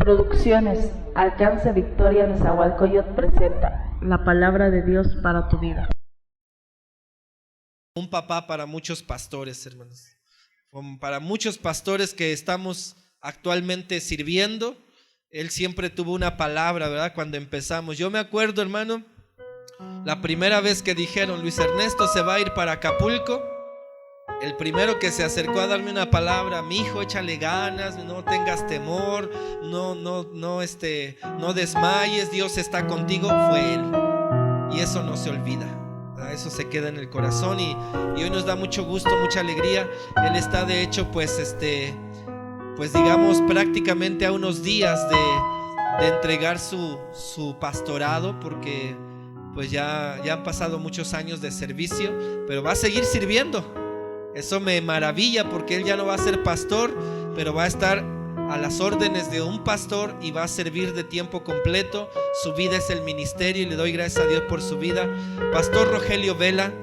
Producciones Alcance Victoria Nezahualcóyotl presenta la palabra de Dios para tu vida. Un papá para muchos pastores, hermanos. Para muchos pastores que estamos actualmente sirviendo, él siempre tuvo una palabra, ¿verdad? Cuando empezamos. Yo me acuerdo, hermano, la primera vez que dijeron, Luis Ernesto se va a ir para Acapulco. El primero que se acercó a darme una palabra, mi hijo, échale ganas, no tengas temor, no desmayes, Dios está contigo, fue él. Y eso no se olvida, ¿verdad? Eso se queda en el corazón y hoy nos da mucho gusto, mucha alegría. Él está de hecho pues digamos prácticamente a unos días de entregar su pastorado, porque pues ya han pasado muchos años de servicio, pero va a seguir sirviendo. Eso me maravilla porque él ya no va a ser pastor, pero va a estar a las órdenes de un pastor y va a servir de tiempo completo. Su vida es el ministerio y le doy gracias a Dios por su vida. Pastor Rogelio Vela,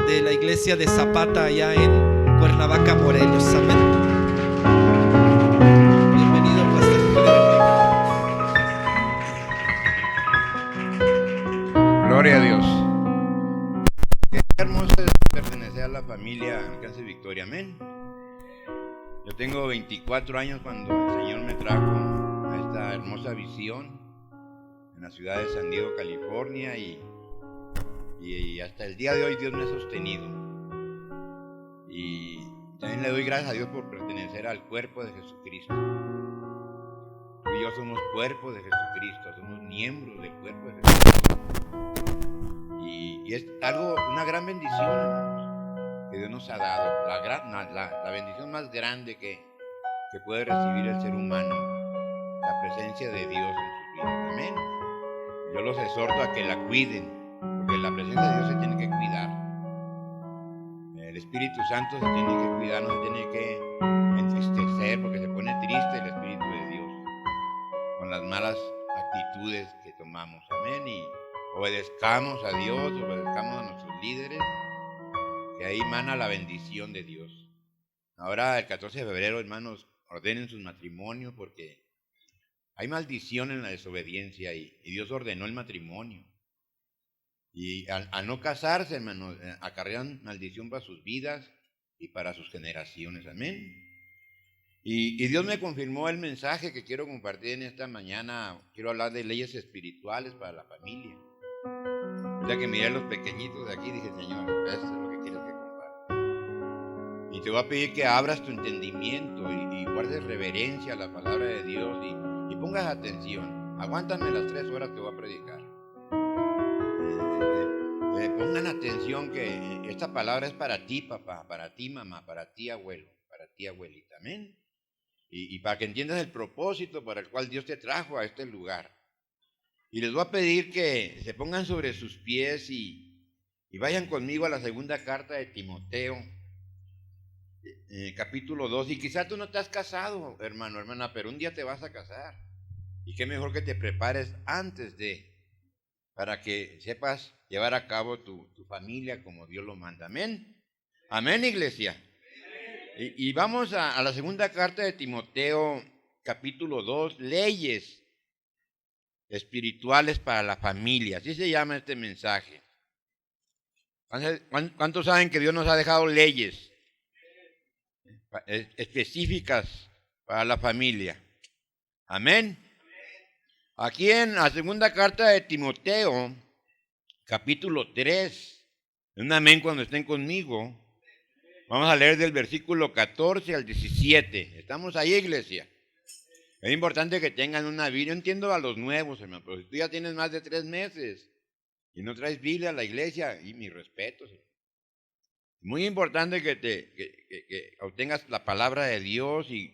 de la iglesia de Zapata allá en Cuernavaca, Morelos. Amén. Bienvenido, pastor. Gloria a Dios. Qué hermoso es pertenecer a la familia Alcance Victoria, amén. Yo tengo 24 años cuando el Señor me trajo a esta hermosa visión en la ciudad de San Diego, California, y hasta el día de hoy Dios me ha sostenido. Y también le doy gracias a Dios por pertenecer al cuerpo de Jesucristo. Tú y yo somos cuerpo de Jesucristo, somos miembros del cuerpo de Jesucristo. Y es una gran bendición, hermanos, que Dios nos ha dado. La bendición más grande que puede recibir el ser humano, la presencia de Dios en sus vidas. Amén. Yo los exhorto a que la cuiden, porque la presencia de Dios se tiene que cuidar. El Espíritu Santo se tiene que cuidar, no se tiene que entristecer, porque se pone triste el Espíritu de Dios con las malas actitudes que tomamos. Amén. Y obedezcamos a Dios, obedezcamos a nuestros líderes, que ahí mana la bendición de Dios. Ahora el 14 de febrero, hermanos, ordenen sus matrimonios, porque hay maldición en la desobediencia y Dios ordenó el matrimonio. Y al no casarse, hermanos, acarrean maldición para sus vidas y para sus generaciones. Amén. Y Dios me confirmó el mensaje que quiero compartir en esta mañana. Quiero hablar de leyes espirituales para la familia. Ya que miré a los pequeñitos de aquí, dije, Señor, eso es lo que quieres que comparta. Y te voy a pedir que abras tu entendimiento y guardes reverencia a la palabra de Dios y pongas atención. Aguántame las 3 horas que voy a predicar. Pongan atención que esta palabra es para ti, papá, para ti, mamá, para ti, abuelo, para ti, abuelita. Amén. Y para que entiendas el propósito para el cual Dios te trajo a este lugar. Y les voy a pedir que se pongan sobre sus pies y vayan conmigo a la segunda carta de Timoteo, capítulo 2. Y quizás tú no te has casado, hermano, hermana, pero un día te vas a casar. Y qué mejor que te prepares antes para que sepas llevar a cabo tu familia como Dios lo manda. Amén. Amén, iglesia. Y vamos a la segunda carta de Timoteo, capítulo 2, leyes espirituales para la familia. Así se llama este mensaje. ¿Cuántos saben que Dios nos ha dejado leyes específicas para la familia? Amén. Aquí en la segunda carta de Timoteo, capítulo 3, un amén cuando estén conmigo. Vamos a leer del versículo 14 al 17. ¿Estamos ahí, iglesia? Es importante que tengan una Biblia. Yo entiendo a los nuevos, hermano, pero si tú ya tienes más de 3 meses y no traes Biblia a la iglesia, y mis respetos. Muy importante que obtengas la palabra de Dios y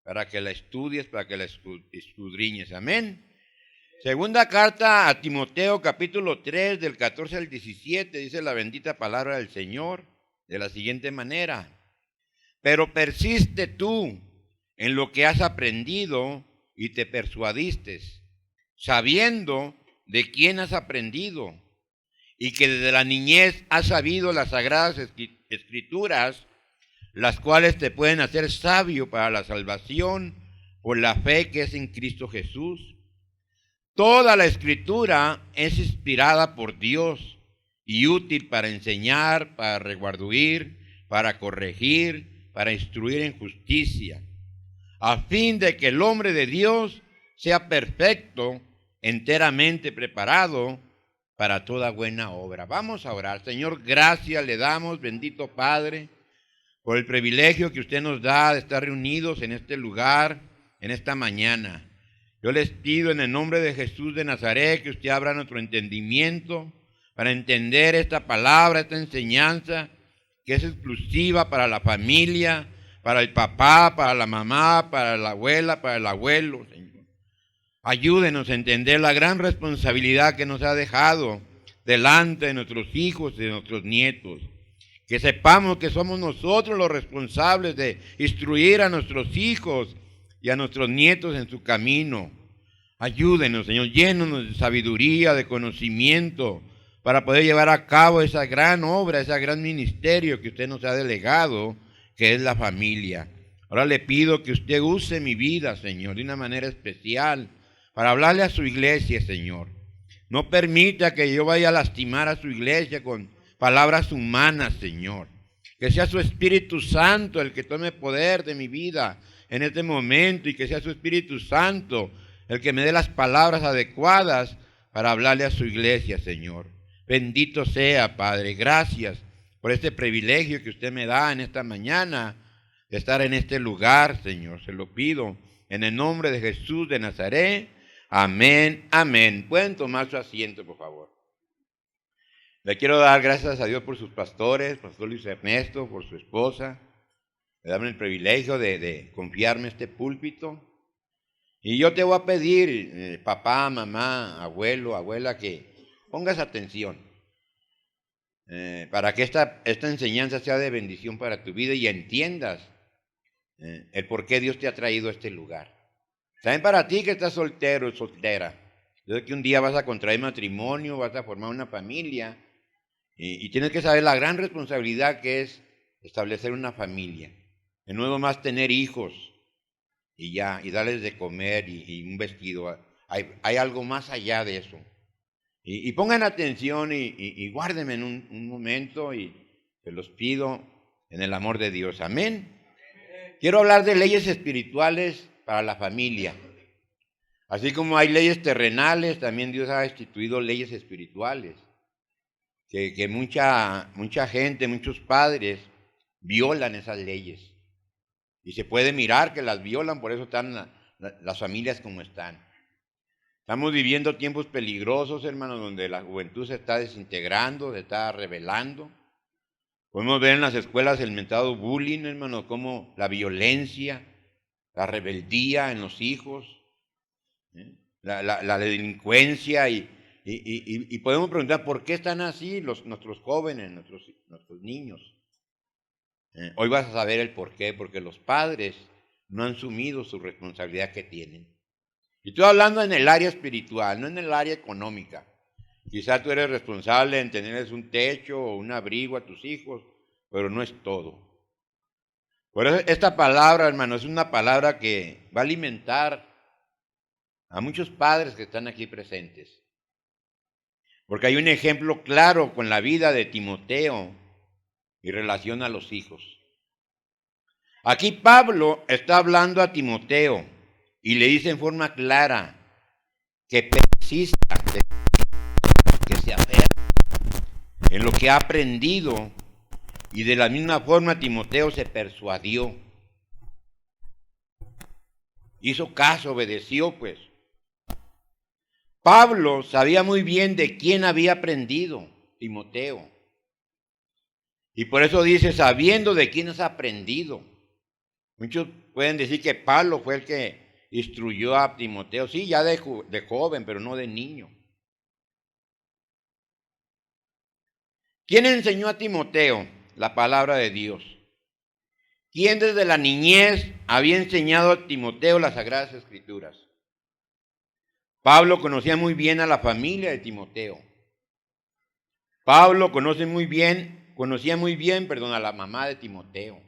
para que la estudies, para que la escudriñes. Amén. Segunda carta a Timoteo, capítulo 3, del 14 al 17, dice la bendita palabra del Señor de la siguiente manera: pero persiste tú en lo que has aprendido y te persuadiste, sabiendo de quién has aprendido, y que desde la niñez has sabido las sagradas escrituras, las cuales te pueden hacer sabio para la salvación por la fe que es en Cristo Jesús. Toda la Escritura es inspirada por Dios y útil para enseñar, para redarguir, para corregir, para instruir en justicia, a fin de que el hombre de Dios sea perfecto, enteramente preparado para toda buena obra. Vamos a orar. Señor, gracias le damos, bendito Padre, por el privilegio que usted nos da de estar reunidos en este lugar, en esta mañana. Yo les pido en el nombre de Jesús de Nazaret que usted abra nuestro entendimiento para entender esta palabra, esta enseñanza que es exclusiva para la familia, para el papá, para la mamá, para la abuela, para el abuelo, Señor. Ayúdenos a entender la gran responsabilidad que nos ha dejado delante de nuestros hijos y de nuestros nietos. Que sepamos que somos nosotros los responsables de instruir a nuestros hijos y a nuestros nietos en su camino. Ayúdenos, Señor, llénanos de sabiduría, de conocimiento, para poder llevar a cabo esa gran obra, ese gran ministerio que usted nos ha delegado, que es la familia. Ahora le pido que usted use mi vida, Señor, de una manera especial, para hablarle a su iglesia, Señor. No permita que yo vaya a lastimar a su iglesia con palabras humanas, Señor. Que sea su Espíritu Santo el que tome poder de mi vida en este momento y que sea su Espíritu Santo el que me dé las palabras adecuadas para hablarle a su iglesia, Señor. Bendito sea, Padre. Gracias por este privilegio que usted me da en esta mañana de estar en este lugar, Señor. Se lo pido en el nombre de Jesús de Nazaret. Amén, amén. Pueden tomar su asiento, por favor. Le quiero dar gracias a Dios por sus pastores, Pastor Luis Ernesto, por su esposa. Me dan el privilegio de confiarme este púlpito. Y yo te voy a pedir, papá, mamá, abuelo, abuela, que pongas atención para que esta enseñanza sea de bendición para tu vida y entiendas el por qué Dios te ha traído a este lugar. También para ti que estás soltero o soltera. Yo sé que un día vas a contraer matrimonio, vas a formar una familia y tienes que saber la gran responsabilidad que es establecer una familia. De nuevo más tener hijos y darles de comer y un vestido. Hay algo más allá de eso. Y pongan atención y guárdenme en un momento y se los pido en el amor de Dios. Amén. Quiero hablar de leyes espirituales para la familia. Así como hay leyes terrenales, también Dios ha instituido leyes espirituales. Que mucha gente, muchos padres violan esas leyes. Y se puede mirar que las violan, por eso están las familias como están. Estamos viviendo tiempos peligrosos, hermanos, donde la juventud se está desintegrando, se está rebelando. Podemos ver en las escuelas el mentado bullying, hermanos, como la violencia, la rebeldía en los hijos, la delincuencia y podemos preguntar por qué están así nuestros jóvenes, nuestros niños. Hoy vas a saber el por qué, porque los padres no han asumido su responsabilidad que tienen. Y estoy hablando en el área espiritual, no en el área económica. Quizá tú eres responsable en tenerles un techo o un abrigo a tus hijos, pero no es todo. Por eso esta palabra, hermano, es una palabra que va a alimentar a muchos padres que están aquí presentes. Porque hay un ejemplo claro con la vida de Timoteo y relación a los hijos. Aquí Pablo está hablando a Timoteo y le dice en forma clara que persista, que se aferre en lo que ha aprendido. Y de la misma forma Timoteo se persuadió. Hizo caso, obedeció pues. Pablo sabía muy bien de quién había aprendido, Timoteo. Y por eso dice, sabiendo de quién has aprendido. Muchos pueden decir que Pablo fue el que instruyó a Timoteo. Sí, ya de joven, pero no de niño. ¿Quién enseñó a Timoteo la palabra de Dios? ¿Quién desde la niñez había enseñado a Timoteo las Sagradas Escrituras? Pablo conocía muy bien a la familia de Timoteo. Pablo conocía muy bien, a la mamá de Timoteo.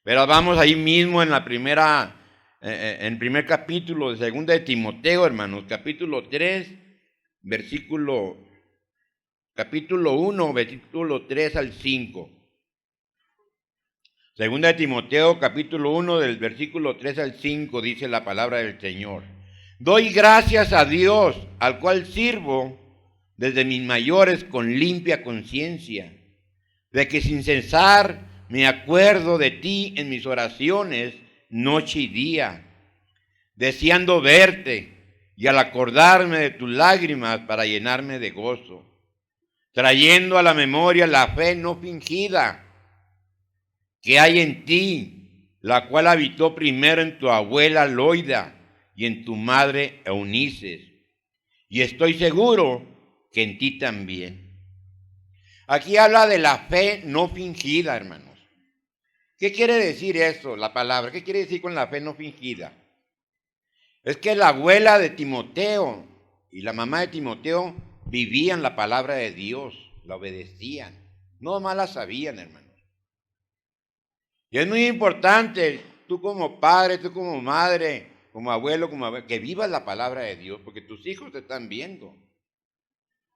Pero vamos ahí mismo en la primera en el primer capítulo de Segunda de Timoteo, hermanos, capítulo 3, capítulo 1, versículo 3 al 5. Segunda de Timoteo, capítulo 1, del versículo 3 al 5, dice la palabra del Señor. Doy gracias a Dios, al cual sirvo desde mis mayores con limpia conciencia, de que sin cesar me acuerdo de ti en mis oraciones noche y día, deseando verte y al acordarme de tus lágrimas para llenarme de gozo, trayendo a la memoria la fe no fingida que hay en ti, la cual habitó primero en tu abuela Loida y en tu madre Eunices, y estoy seguro que en ti también. Aquí habla de la fe no fingida, hermanos. ¿Qué quiere decir eso, la palabra? ¿Qué quiere decir con la fe no fingida? Es que la abuela de Timoteo y la mamá de Timoteo vivían la palabra de Dios, la obedecían, no más la sabían, hermanos. Y es muy importante, tú como padre, tú como madre, como abuelo, que vivas la palabra de Dios, porque tus hijos te están viendo.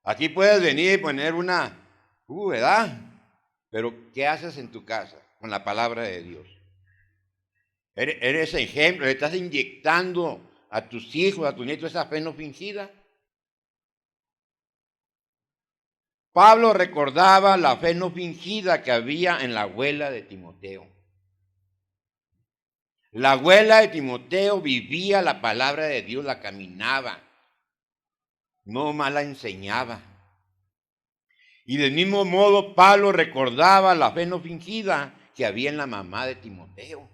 Aquí puedes venir y poner una, ¿verdad? Pero ¿qué haces en tu casa con la palabra de Dios? ¿Eres ejemplo? ¿Le estás inyectando a tus hijos, a tus nietos esa fe no fingida? Pablo recordaba la fe no fingida que había en la abuela de Timoteo. La abuela de Timoteo vivía la palabra de Dios, la caminaba, no más la enseñaba. Y del mismo modo Pablo recordaba la fe no fingida que había en la mamá de Timoteo.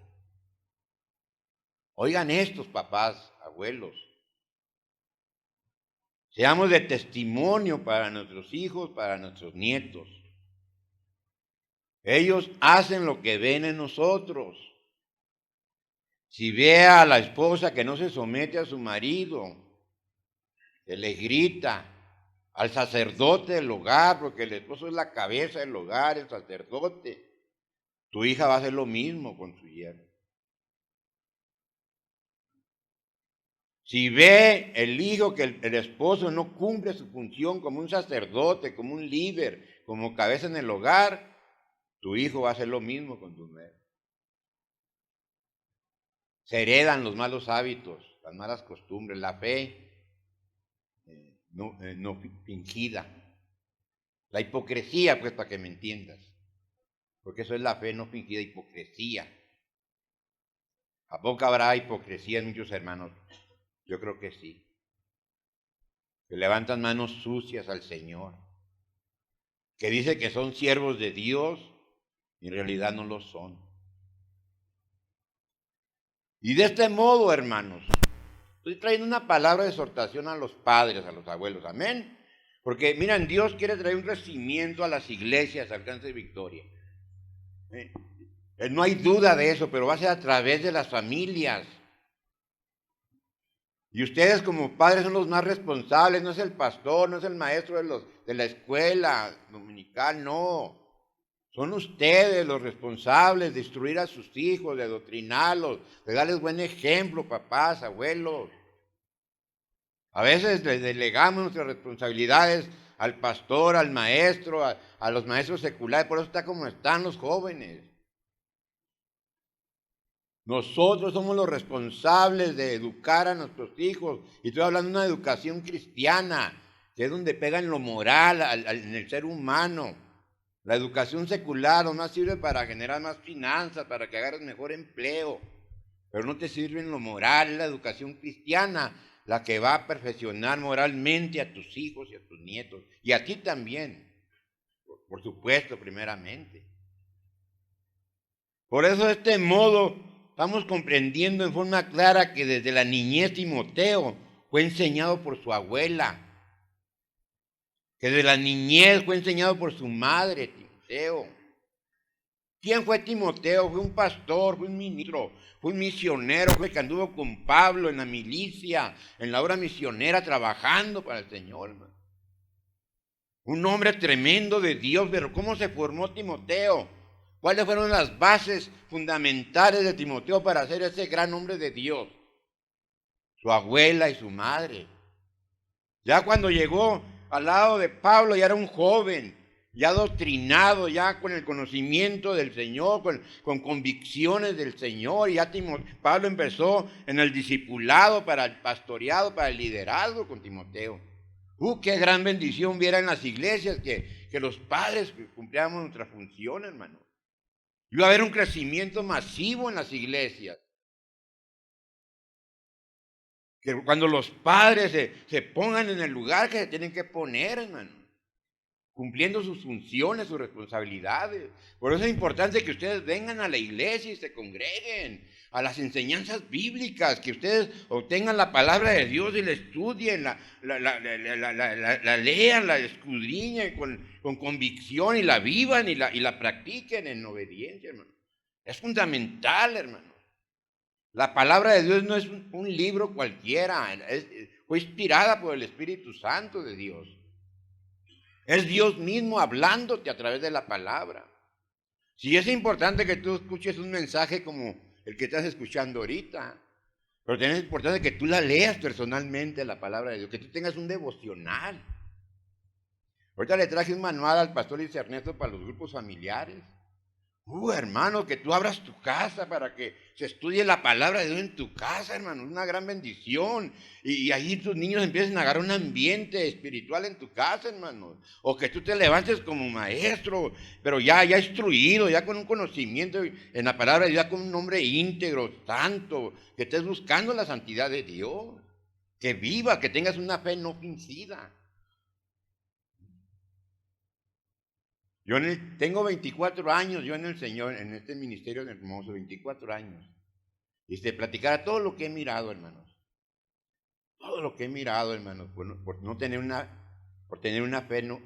Oigan estos papás, abuelos. Seamos de testimonio para nuestros hijos, para nuestros nietos. Ellos hacen lo que ven en nosotros. Si ve a la esposa que no se somete a su marido, que le grita, al sacerdote del hogar, porque el esposo es la cabeza del hogar, el sacerdote, tu hija va a hacer lo mismo con su yerno. Si ve el hijo que el esposo no cumple su función como un sacerdote, como un líder, como cabeza en el hogar, tu hijo va a hacer lo mismo con tu mujer. Se heredan los malos hábitos, las malas costumbres, la fe no fingida. La hipocresía, pues, para que me entiendas. Porque eso es la fe no fingida, hipocresía. ¿A poco habrá hipocresía en muchos hermanos? Yo creo que sí. Que levantan manos sucias al Señor. Que dice que son siervos de Dios y en realidad no lo son. Y de este modo, hermanos, estoy trayendo una palabra de exhortación a los padres, a los abuelos. Amén. Porque, miren, Dios quiere traer un crecimiento a las iglesias, Alcance de Victoria. No hay duda de eso, pero va a ser a través de las familias. Y ustedes como padres son los más responsables, no es el pastor, no es el maestro de la escuela dominical, no. Son ustedes los responsables de instruir a sus hijos, de adoctrinarlos, de darles buen ejemplo, papás, abuelos. A veces les delegamos nuestras responsabilidades al pastor, al maestro, a los maestros seculares, por eso está como están los jóvenes. Nosotros somos los responsables de educar a nuestros hijos. Y estoy hablando de una educación cristiana, que es donde pegan lo moral en el ser humano. La educación secular nomás sirve para generar más finanzas, para que agarres mejor empleo. Pero no te sirve en lo moral, es la educación cristiana la que va a perfeccionar moralmente a tus hijos y a tus nietos. Y a ti también, por supuesto, primeramente. Por eso de este modo estamos comprendiendo en forma clara que desde la niñez Timoteo fue enseñado por su abuela, que desde la niñez fue enseñado por su madre, Timoteo. ¿Quién fue Timoteo? Fue un pastor, fue un ministro, fue un misionero, fue el que anduvo con Pablo en la milicia, en la obra misionera, trabajando para el Señor, hermano. Un hombre tremendo de Dios, pero ¿cómo se formó Timoteo? ¿Cuáles fueron las bases fundamentales de Timoteo para ser ese gran hombre de Dios? Su abuela y su madre. Ya cuando llegó al lado de Pablo, ya era un joven, ya adoctrinado, ya con el conocimiento del Señor, con convicciones del Señor. Y ya Pablo empezó en el discipulado, para el pastoreado, para el liderazgo con Timoteo. Qué gran bendición viera en las iglesias que los padres cumplíamos nuestra función, hermano. Iba a haber un crecimiento masivo en las iglesias. Que cuando los padres se pongan en el lugar que se tienen que poner, hermano, cumpliendo sus funciones, sus responsabilidades. Por eso es importante que ustedes vengan a la iglesia y se congreguen a las enseñanzas bíblicas, que ustedes obtengan la palabra de Dios y la estudien, la lean, la escudriñen con convicción y la vivan y la practiquen en obediencia, hermano. Es fundamental, hermano. La palabra de Dios no es un libro cualquiera, fue inspirada por el Espíritu Santo de Dios. Es Dios mismo hablándote a través de la palabra. Sí, es importante que tú escuches un mensaje como el que estás escuchando ahorita, pero también es importante que tú la leas personalmente, la palabra de Dios, que tú tengas un devocional. Ahorita le traje un manual al pastor Luis Ernesto para los grupos familiares. Hermano, que tú abras tu casa para que se estudie la palabra de Dios en tu casa, hermano, es una gran bendición. Y ahí tus niños empiezan a agarrar un ambiente espiritual en tu casa, hermano. O que tú te levantes como maestro, pero ya instruido, ya con un conocimiento en la palabra de Dios, ya con un hombre íntegro, santo, que estés buscando la santidad de Dios. Que viva, que tengas una fe no fingida. Yo tengo 24 años, yo en el Señor, en este ministerio hermoso, 24 años. Y platicara todo lo que he mirado, hermanos. Todo lo que he mirado, hermanos, por tener una fe no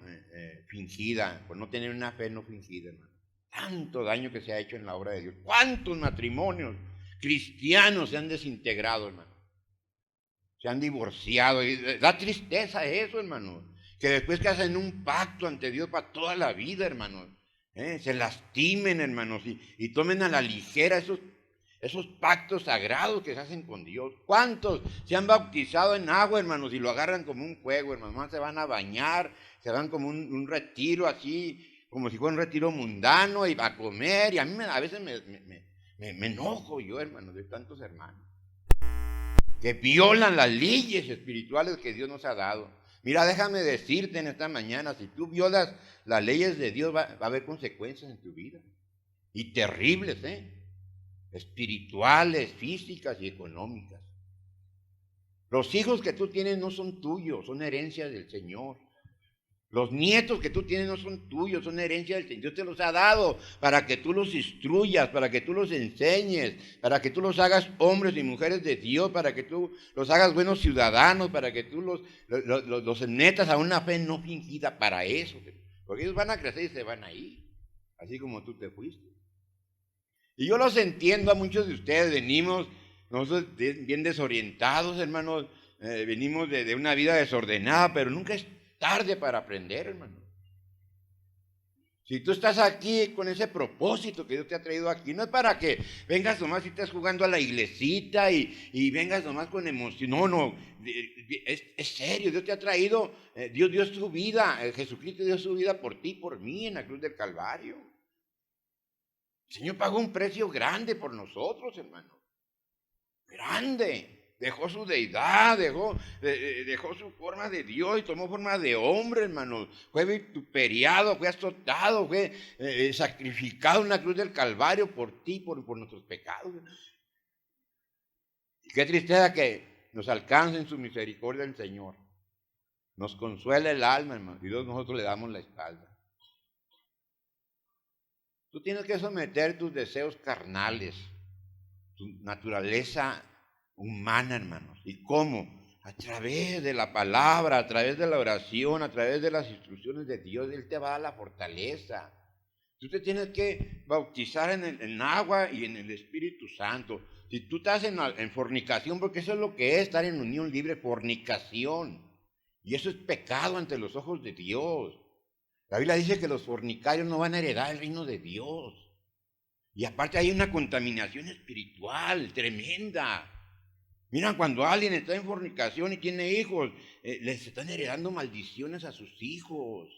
fingida, por no tener una fe no fingida, hermano. Tanto daño que se ha hecho en la obra de Dios. ¿Cuántos matrimonios cristianos se han desintegrado, hermano? Se han divorciado. Y da tristeza eso, hermano. Que después que hacen un pacto ante Dios para toda la vida, hermanos, se lastimen, hermanos, y tomen a la ligera esos pactos sagrados que se hacen con Dios. ¿Cuántos se han bautizado en agua, hermanos, y lo agarran como un juego, hermanos? Se van a bañar, se van como un retiro así, como si fuera un retiro mundano, y a comer, y a mí a veces me enojo yo, hermanos, de tantos hermanos que violan las leyes espirituales que Dios nos ha dado. Mira, déjame decirte en esta mañana, si tú violas las leyes de Dios, va a haber consecuencias en tu vida. Y terribles, espirituales, físicas y económicas. Los hijos que tú tienes no son tuyos, son herencias del Señor. Los nietos que tú tienes no son tuyos, son herencia del Señor. Dios te los ha dado para que tú los instruyas, para que tú los enseñes, para que tú los hagas hombres y mujeres de Dios, para que tú los hagas buenos ciudadanos, para que tú los metas a una fe no fingida para eso. Porque ellos van a crecer y se van a ir, así como tú te fuiste. Y yo los entiendo a muchos de ustedes, venimos nosotros bien desorientados, hermanos, venimos de una vida desordenada, pero nunca es tarde para aprender, hermano. Si tú estás aquí con ese propósito que Dios te ha traído aquí, no es para que vengas nomás y estés jugando a la iglesita y vengas nomás con emoción. No, es serio. Dios te ha traído, Dios dio su vida, Jesucristo dio su vida por ti, por mí en la cruz del Calvario. El Señor pagó un precio grande por nosotros, hermano. Grande. Dejó su deidad, dejó su forma de Dios y tomó forma de hombre, hermano. Fue vituperiado, fue azotado, fue sacrificado en la cruz del Calvario por ti, por nuestros pecados. Y qué tristeza que nos alcance en su misericordia el Señor. Nos consuela el alma, hermano, y nosotros le damos la espalda. Tú tienes que someter tus deseos carnales, tu naturaleza humana, hermanos. ¿Y cómo? A través de la palabra, a través de la oración, a través de las instrucciones de Dios. Él te va a dar la fortaleza. Tú te tienes que bautizar en agua y en el Espíritu Santo. Si tú estás en fornicación, porque eso es lo que es estar en unión libre, fornicación. Y eso es pecado ante los ojos de Dios. La Biblia dice que los fornicarios no van a heredar el reino de Dios. Y aparte hay una contaminación espiritual tremenda. Mira, cuando alguien está en fornicación y tiene hijos, les están heredando maldiciones a sus hijos.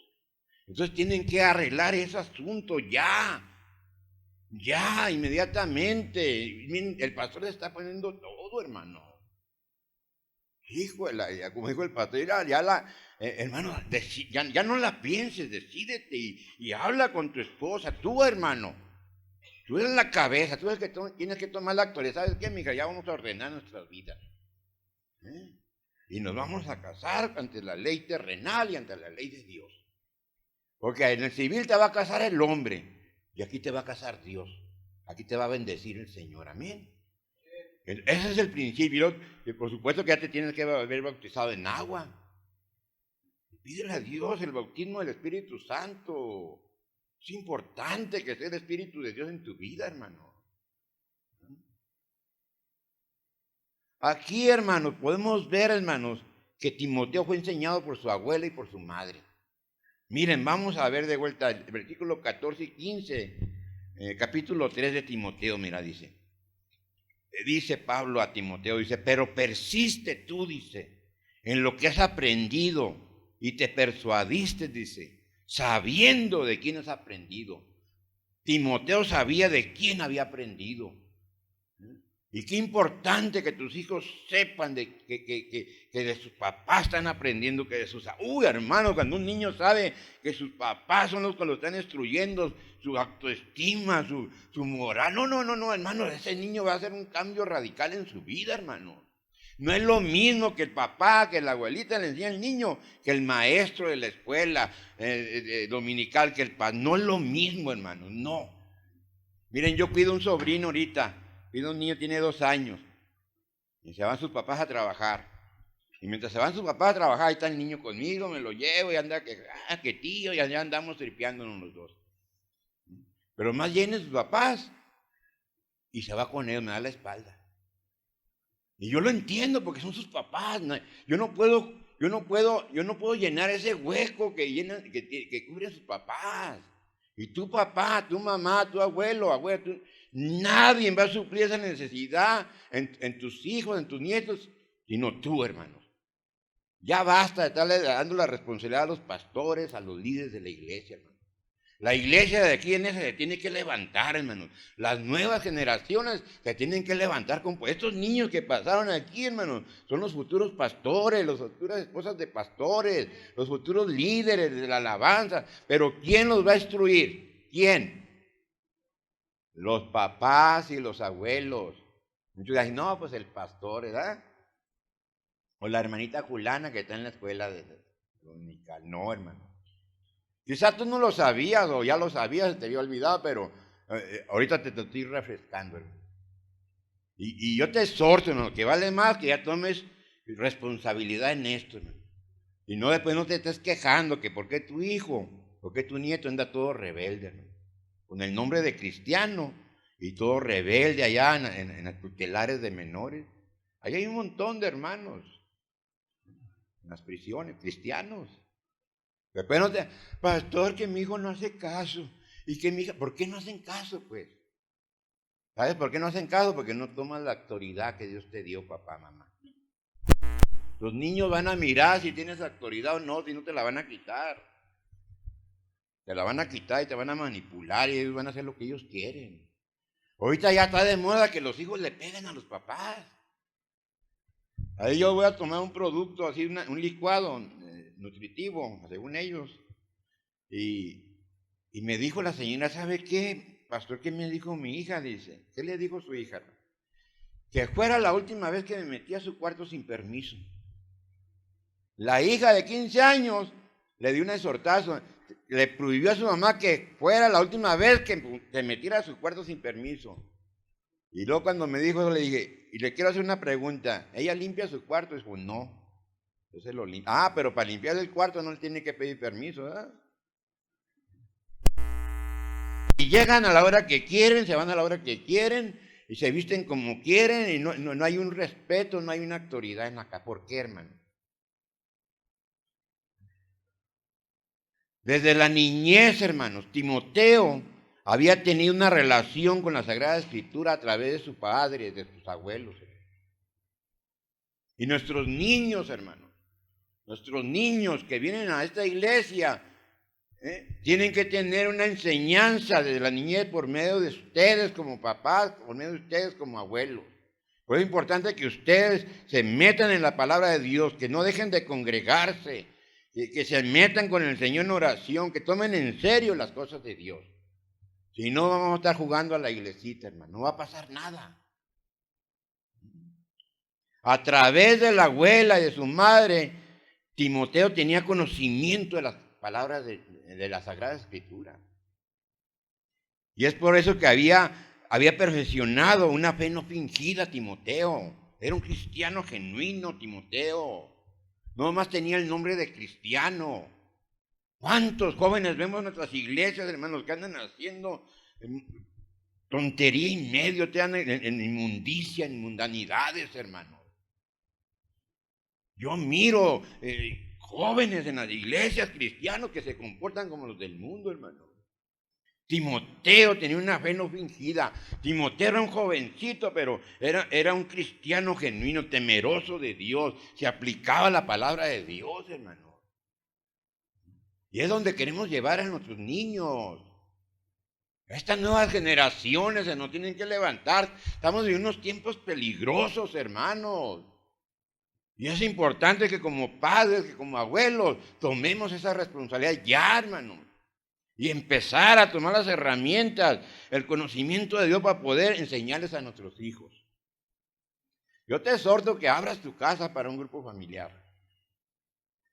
Entonces tienen que arreglar ese asunto ya, inmediatamente. Miren, el pastor le está poniendo todo, hermano. Hijo, como dijo el pastor, hermano, ya no la pienses, decídete y habla con tu esposa, tú, hermano. Tú eres la cabeza, tú eres el que tienes que tomar la autoridad. ¿Sabes qué, mija? Ya vamos a ordenar nuestras vidas. Y nos vamos a casar ante la ley terrenal y ante la ley de Dios. Porque en el civil te va a casar el hombre y aquí te va a casar Dios. Aquí te va a bendecir el Señor. Amén. Ese es el principio. Y por supuesto que ya te tienes que haber bautizado en agua. Pídele a Dios el bautismo del Espíritu Santo. Es importante que sea el Espíritu de Dios en tu vida, hermano. Aquí, hermanos, podemos ver, hermanos, que Timoteo fue enseñado por su abuela y por su madre. Miren, vamos a ver de vuelta el versículo 14 y 15, capítulo 3 de Timoteo, mira, dice. Dice Pablo a Timoteo, dice, pero persiste tú, dice, en lo que has aprendido y te persuadiste, dice, sabiendo de quién has aprendido. Timoteo sabía de quién había aprendido. Y qué importante que tus hijos sepan que de sus papás están aprendiendo, que de sus... hermano, cuando un niño sabe que sus papás son los que lo están instruyendo, su autoestima, su moral. No, hermano, ese niño va a hacer un cambio radical en su vida, hermano. No es lo mismo que el papá, que la abuelita le enseña al niño, que el maestro de la escuela dominical, que el padre. No es lo mismo, hermano, no. Miren, yo cuido un sobrino ahorita. Cuido un niño, tiene 2 años. Y se van sus papás a trabajar. Y mientras se van sus papás a trabajar, ahí está el niño conmigo, me lo llevo y anda que tío, y allá andamos tripeándonos los dos. Pero más vienen sus papás y se va con ellos, me da la espalda. Y yo lo entiendo porque son sus papás. Yo no puedo llenar ese hueco que cubren sus papás. Y tu papá, tu mamá, tu abuelo, abuela, nadie va a suplir esa necesidad en tus hijos, en tus nietos, sino tú, hermanos. Ya basta de estarle dando la responsabilidad a los pastores, a los líderes de la iglesia, hermano. La iglesia de aquí en ese se tiene que levantar, hermanos. Las nuevas generaciones se tienen que levantar con estos niños que pasaron aquí, hermanos. Son los futuros pastores, las futuras esposas de pastores, los futuros líderes de la alabanza. Pero ¿quién los va a instruir? ¿Quién? Los papás y los abuelos. Muchos dicen, no, pues el pastor, ¿verdad? O la hermanita Julana que está en la escuela dominical. No, hermano. Quizás tú no lo sabías o ya lo sabías, te había olvidado, pero ahorita te estoy refrescando, hermano. Y yo te exhorto, hermano, que vale más que ya tomes responsabilidad en esto, hermano. Y no después no te estés quejando que por qué tu hijo, por qué tu nieto anda todo rebelde, hermano. Con el nombre de cristiano y todo rebelde allá en las tutelares de menores. Allá hay un montón de hermanos en las prisiones, cristianos. Después no te, pastor, que mi hijo no hace caso. Y que mi hija, ¿por qué no hacen caso, pues? ¿Sabes por qué no hacen caso? Porque no toman la autoridad que Dios te dio, papá, mamá. Los niños van a mirar si tienes autoridad o no, si no te la van a quitar. Te la van a quitar y te van a manipular y ellos van a hacer lo que ellos quieren. Ahorita ya está de moda que los hijos le peguen a los papás. Ahí yo voy a tomar un producto así, un licuado nutritivo, según ellos. Y me dijo la señora, ¿sabe qué, pastor? ¿Qué me dijo mi hija? Dice, ¿qué le dijo su hija? Que fuera la última vez que me metí a su cuarto sin permiso. La hija de 15 años le dio un exhortazo, le prohibió a su mamá que fuera la última vez que se metiera a su cuarto sin permiso. Y luego cuando me dijo eso le dije, y le quiero hacer una pregunta, ¿ella limpia su cuarto? Y dijo, no. Entonces lo limpia. Ah, pero para limpiar el cuarto no le tiene que pedir permiso, ¿verdad? Y llegan a la hora que quieren, se van a la hora que quieren, y se visten como quieren, y no hay un respeto, no hay una autoridad en la casa. ¿Por qué, hermano? Desde la niñez, hermanos, Timoteo había tenido una relación con la Sagrada Escritura a través de su padre, de sus abuelos. Y nuestros niños, hermanos, nuestros niños que vienen a esta iglesia, tienen que tener una enseñanza desde la niñez por medio de ustedes como papás, por medio de ustedes como abuelos. Por eso es importante que ustedes se metan en la palabra de Dios, que no dejen de congregarse, que se metan con el Señor en oración, que tomen en serio las cosas de Dios. Si no, vamos a estar jugando a la iglesita, hermano, no va a pasar nada. A través de la abuela y de su madre, Timoteo tenía conocimiento de las palabras de la Sagrada Escritura. Y es por eso que había perfeccionado una fe no fingida Timoteo. Era un cristiano genuino Timoteo. No más tenía el nombre de cristiano. ¿Cuántos jóvenes vemos en nuestras iglesias, hermanos, que andan haciendo tontería y medio, te andan en inmundicia, en mundanidades, hermanos? Yo miro jóvenes en las iglesias cristianos que se comportan como los del mundo, hermano. Timoteo tenía una fe no fingida. Timoteo era un jovencito, pero era un cristiano genuino, temeroso de Dios. Se aplicaba la palabra de Dios, hermano. Y es donde queremos llevar a nuestros niños. Estas nuevas generaciones se nos tienen que levantar. Estamos en unos tiempos peligrosos, hermanos. Y es importante que como padres, que como abuelos, tomemos esa responsabilidad ya, hermanos. Y empezar a tomar las herramientas, el conocimiento de Dios para poder enseñarles a nuestros hijos. Yo te exhorto que abras tu casa para un grupo familiar.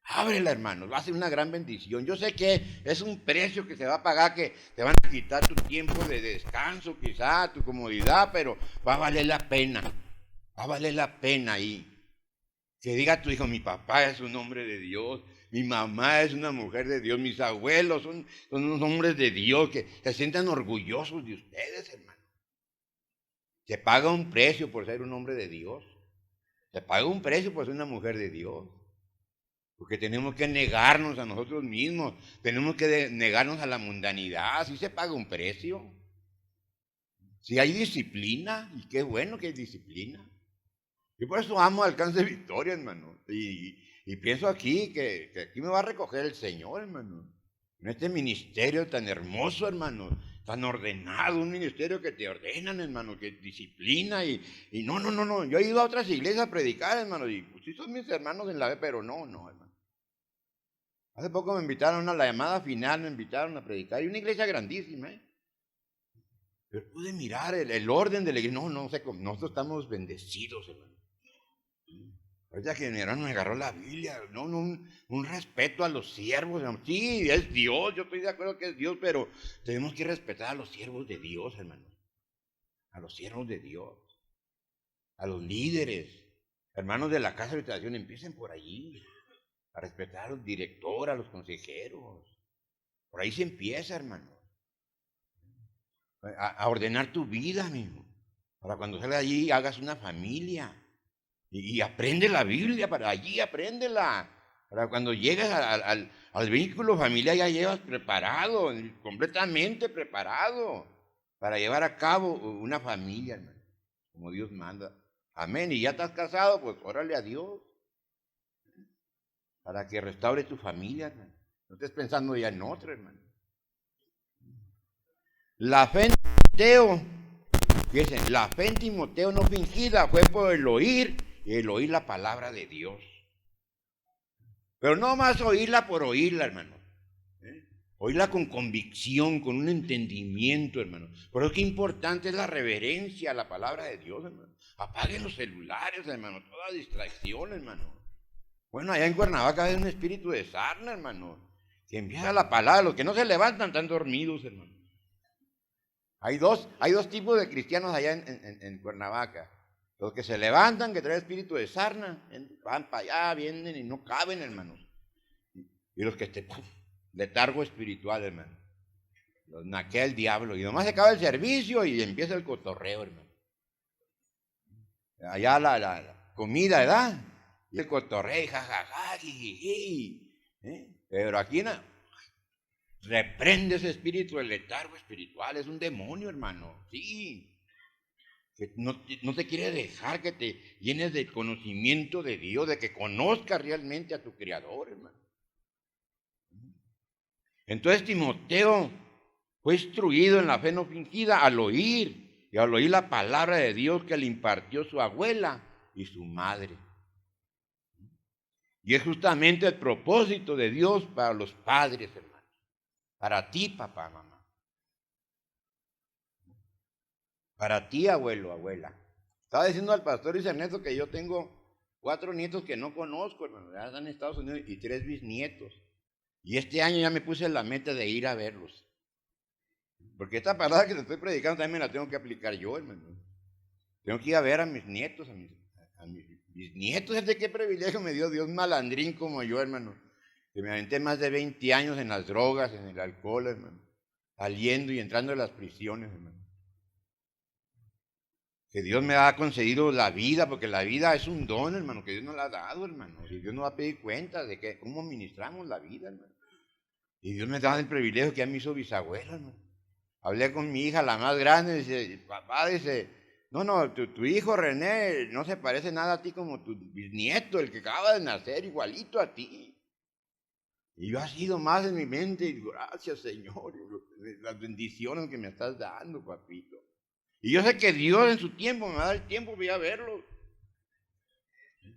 Ábrela, hermanos, va a ser una gran bendición. Yo sé que es un precio que se va a pagar, que te van a quitar tu tiempo de descanso, quizá, tu comodidad, pero va a valer la pena. Va a valer la pena ahí. Que diga tu hijo, mi papá es un hombre de Dios, mi mamá es una mujer de Dios, mis abuelos son unos hombres de Dios, que se sientan orgullosos de ustedes, hermano. Se paga un precio por ser un hombre de Dios. Se paga un precio por ser una mujer de Dios. Porque tenemos que negarnos a nosotros mismos, tenemos que negarnos a la mundanidad. Sí se paga un precio. Si hay disciplina, y qué bueno que hay disciplina. Y por eso amo Alcance Victoria, hermano. Y pienso aquí que aquí me va a recoger el Señor, hermano. En este ministerio tan hermoso, hermano, tan ordenado, un ministerio que te ordenan, hermano, que disciplina y no. Yo he ido a otras iglesias a predicar, hermano, y pues sí son mis hermanos en la fe, pero no, hermano. Hace poco me invitaron a la llamada final, me invitaron a predicar, y una iglesia grandísima, Pero pude mirar el orden de la iglesia. No sé cómo, nosotros estamos bendecidos, hermano. Ahorita que mi hermano me agarró la Biblia, un respeto a los siervos. Sí, es Dios, yo estoy de acuerdo que es Dios, pero tenemos que respetar a los siervos de Dios, hermano. A los siervos de Dios, a los líderes, hermanos de la casa de habitación, empiecen por allí, a respetar a los directores, a los consejeros. Por ahí se empieza, hermano. A ordenar tu vida, amigo, para cuando salgas allí hagas una familia. Y aprende la Biblia, para allí apréndela. Para cuando llegues al vínculo familiar ya llevas preparado, completamente preparado, para llevar a cabo una familia, hermano, como Dios manda. Amén. Y ya estás casado, pues órale a Dios, para que restaure tu familia, hermano. No estés pensando ya en otro, hermano. La fe en Timoteo, fíjense, la fe en Timoteo no fingida fue por el oír la palabra de Dios. Pero no más oírla por oírla, hermano. Oírla con convicción, con un entendimiento, hermano. Por eso que importante es la reverencia a la palabra de Dios, hermano. Apaguen los celulares, hermano, toda distracción, hermano. Bueno, allá en Cuernavaca hay un espíritu de sarna, hermano, que empieza la palabra. Los que no se levantan están dormidos, hermano. Hay dos tipos de cristianos allá en Cuernavaca. Los que se levantan, que traen espíritu de sarna, van para allá, vienen y no caben, hermanos. Y los que letargo espiritual, hermano. Los naquea el diablo. Y nomás se acaba el servicio y empieza el cotorreo, hermano. Allá la comida, ¿verdad? Y el cotorreo, jajaja, jijiji. Pero aquí no. Reprende ese espíritu del letargo espiritual. Es un demonio, hermano. Sí. Que no te quiere dejar que te llenes del conocimiento de Dios, de que conozcas realmente a tu Creador, hermano. Entonces Timoteo fue instruido en la fe no fingida al oír la palabra de Dios que le impartió su abuela y su madre. Y es justamente el propósito de Dios para los padres, hermano. Para ti, papá, mamá. Para ti, abuelo, abuela. Estaba diciendo al pastor Luis Ernesto que yo tengo 4 nietos que no conozco, hermano. Ya están en Estados Unidos y 3 bisnietos. Y este año ya me puse la meta de ir a verlos. Porque esta palabra que te estoy predicando también me la tengo que aplicar yo, hermano. Tengo que ir a ver a mis nietos, a mis bisnietos. ¿De qué privilegio me dio Dios, malandrín como yo, hermano? Que me aventé más de 20 años en las drogas, en el alcohol, hermano. Saliendo y entrando en las prisiones, hermano. Que Dios me ha concedido la vida, porque la vida es un don, hermano, que Dios nos la ha dado, hermano. Y Dios nos va a pedir cuenta de cómo ministramos la vida, hermano. Y Dios me da el privilegio que ya me hizo bisabuela, hermano. Hablé con mi hija, la más grande, dice, papá, dice, no, tu hijo René no se parece nada a ti como tu bisnieto, el que acaba de nacer, igualito a ti. Y yo ha sido más en mi mente, y gracias, Señor, las bendiciones que me estás dando, papito. Y yo sé que Dios en su tiempo me va a dar el tiempo, voy a verlo.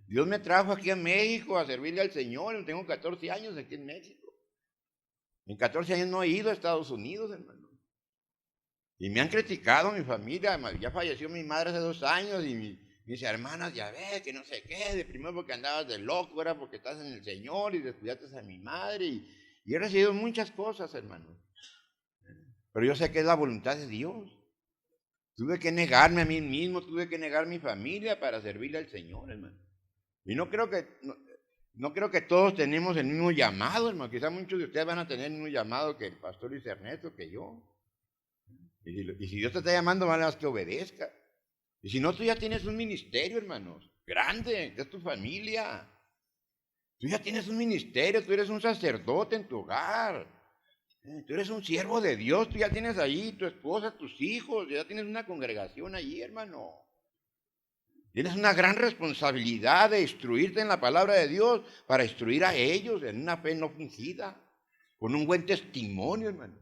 Dios me trajo aquí a México a servirle al Señor. Tengo 14 años aquí en México. En 14 años no he ido a Estados Unidos, hermano. Y me han criticado mi familia. Ya falleció mi madre hace 2 años y mis hermanas, ya ves, que no sé qué. De primero porque andabas de loco, era porque estás en el Señor y descuidaste a mi madre. Y he recibido muchas cosas, hermano. Pero yo sé que es la voluntad de Dios. Tuve que negarme a mí mismo, tuve que negar a mi familia para servirle al Señor, hermano. Y no creo que todos tenemos el mismo llamado, hermano. Quizás muchos de ustedes van a tener el mismo llamado que el pastor Luis Ernesto, que yo. Y si Dios te está llamando, más que obedezca. Y si no, tú ya tienes un ministerio, hermanos, grande, es tu familia. Tú ya tienes un ministerio, tú eres un sacerdote en tu hogar. Tú eres un siervo de Dios, tú ya tienes ahí tu esposa, tus hijos, ya tienes una congregación allí, hermano. Tienes una gran responsabilidad de instruirte en la palabra de Dios para instruir a ellos en una fe no fingida, con un buen testimonio, hermano.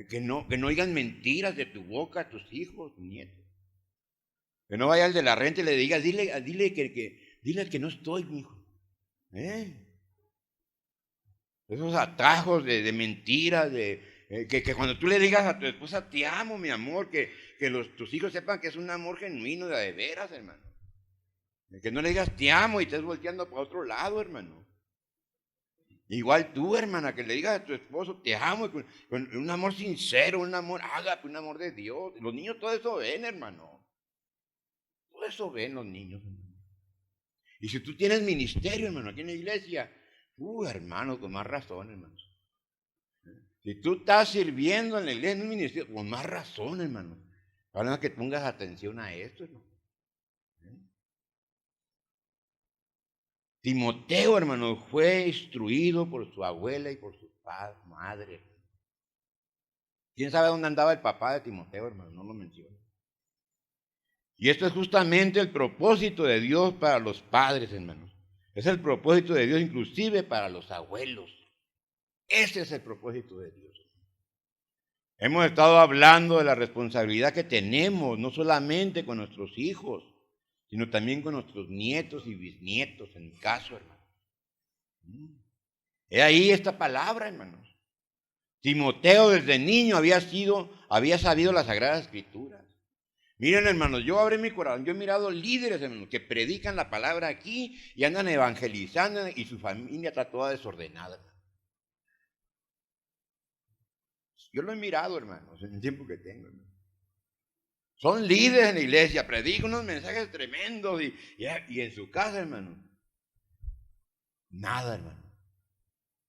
Que no oigan mentiras de tu boca a tus hijos, nietos. Que no vaya al de la renta y le digas, dile que no estoy, mi hijo. Esos atajos de mentiras, que cuando tú le digas a tu esposa, te amo, mi amor, que tus hijos sepan que es un amor genuino de veras, hermano. Que no le digas, te amo, y estés volteando para otro lado, hermano. Igual tú, hermana, que le digas a tu esposo, te amo, con un amor sincero, un amor ágape, un amor de Dios. Los niños todo eso ven, hermano. Todo eso ven los niños, hermano. Y si tú tienes ministerio, hermano, aquí en la iglesia, hermano, con más razón, hermano. Si tú estás sirviendo en la iglesia, en un ministerio, con más razón, hermano. Ahora que pongas atención a esto, hermano. Timoteo, hermano, fue instruido por su abuela y por su madre. ¿Quién sabe dónde andaba el papá de Timoteo, hermano? No lo menciona. Y esto es justamente el propósito de Dios para los padres, hermanos. Es el propósito de Dios inclusive para los abuelos. Ese es el propósito de Dios. Hemos estado hablando de la responsabilidad que tenemos, no solamente con nuestros hijos, sino también con nuestros nietos y bisnietos, en mi caso, hermano. He ahí esta palabra, hermanos. Timoteo desde niño había sabido las Sagradas Escrituras. Miren, hermanos, yo abrí mi corazón, yo he mirado líderes, hermanos, que predican la palabra aquí y andan evangelizando y su familia está toda desordenada. Yo lo he mirado, hermanos, en el tiempo que tengo, hermanos. Son líderes en la iglesia, predican unos mensajes tremendos y en su casa, hermano, nada, hermano.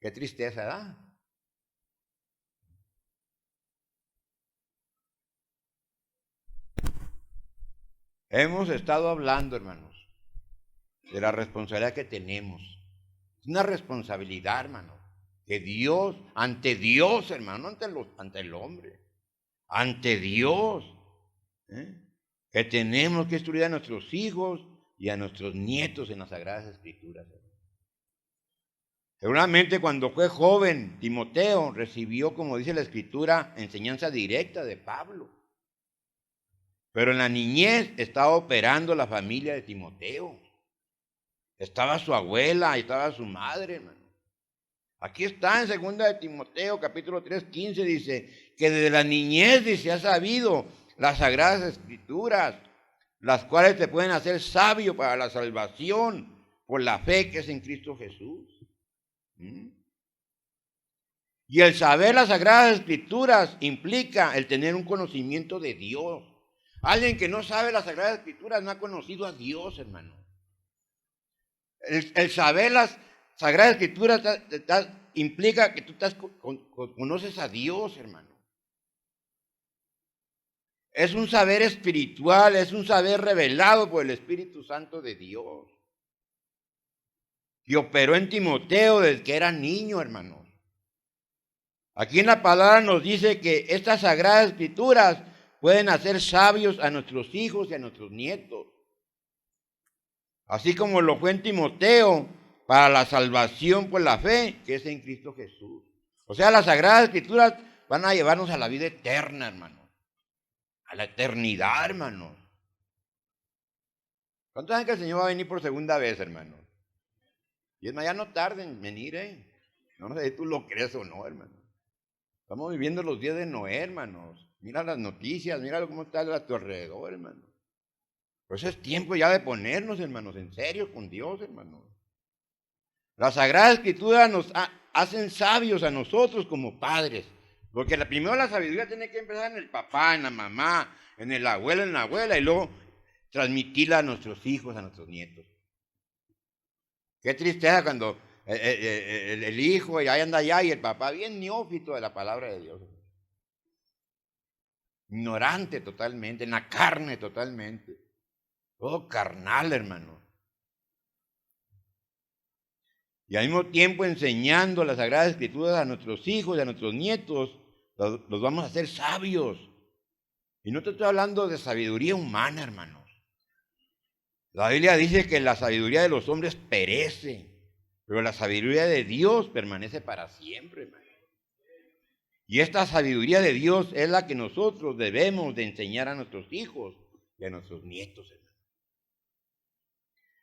Qué tristeza, ¿verdad? Hemos estado hablando, hermanos, de la responsabilidad que tenemos. Es una responsabilidad, hermano, que Dios, ante Dios, hermano, no ante el hombre, ante Dios, que tenemos que instruir a nuestros hijos y a nuestros nietos en las Sagradas Escrituras. Seguramente cuando fue joven, Timoteo recibió, como dice la Escritura, enseñanza directa de Pablo. Pero en la niñez estaba operando la familia de Timoteo. Estaba su abuela, estaba su madre, hermano. Aquí está en 2 de Timoteo, capítulo 3, 15, dice que desde la niñez dice, ha sabido las Sagradas Escrituras, las cuales te pueden hacer sabio para la salvación por la fe que es en Cristo Jesús. Y el saber las Sagradas Escrituras implica el tener un conocimiento de Dios. Alguien que no sabe las Sagradas Escrituras no ha conocido a Dios, hermano. El saber las Sagradas Escrituras implica que tú conoces a Dios, hermano. Es un saber espiritual, es un saber revelado por el Espíritu Santo de Dios. Y operó en Timoteo desde que era niño, hermanos. Aquí en la palabra nos dice que estas Sagradas Escrituras pueden hacer sabios a nuestros hijos y a nuestros nietos. Así como lo fue en Timoteo para la salvación por la fe que es en Cristo Jesús. O sea, las Sagradas Escrituras van a llevarnos a la vida eterna, hermanos. A la eternidad, hermanos. ¿Cuántos saben que el Señor va a venir por segunda vez, hermanos? Y es más, ya no tarden en venir, No sé si tú lo crees o no, hermano. Estamos viviendo los días de Noé, hermanos. Mira las noticias, mira cómo está a tu alrededor, hermano. Pues es tiempo ya de ponernos, hermanos, en serio con Dios, hermanos. Las Sagradas Escrituras nos hacen sabios a nosotros como padres. Porque primero la sabiduría tiene que empezar en el papá, en la mamá, en el abuelo, en la abuela, y luego transmitirla a nuestros hijos, a nuestros nietos. Qué tristeza cuando el hijo ya anda allá y el papá bien neófito de la palabra de Dios. Ignorante totalmente, en la carne totalmente. Todo carnal, hermano. Y al mismo tiempo enseñando las Sagradas Escrituras a nuestros hijos y a nuestros nietos, los vamos a hacer sabios. Y no te estoy hablando de sabiduría humana, hermanos. La Biblia dice que la sabiduría de los hombres perece, pero la sabiduría de Dios permanece para siempre, hermano. Y esta sabiduría de Dios es la que nosotros debemos de enseñar a nuestros hijos y a nuestros nietos, hermano.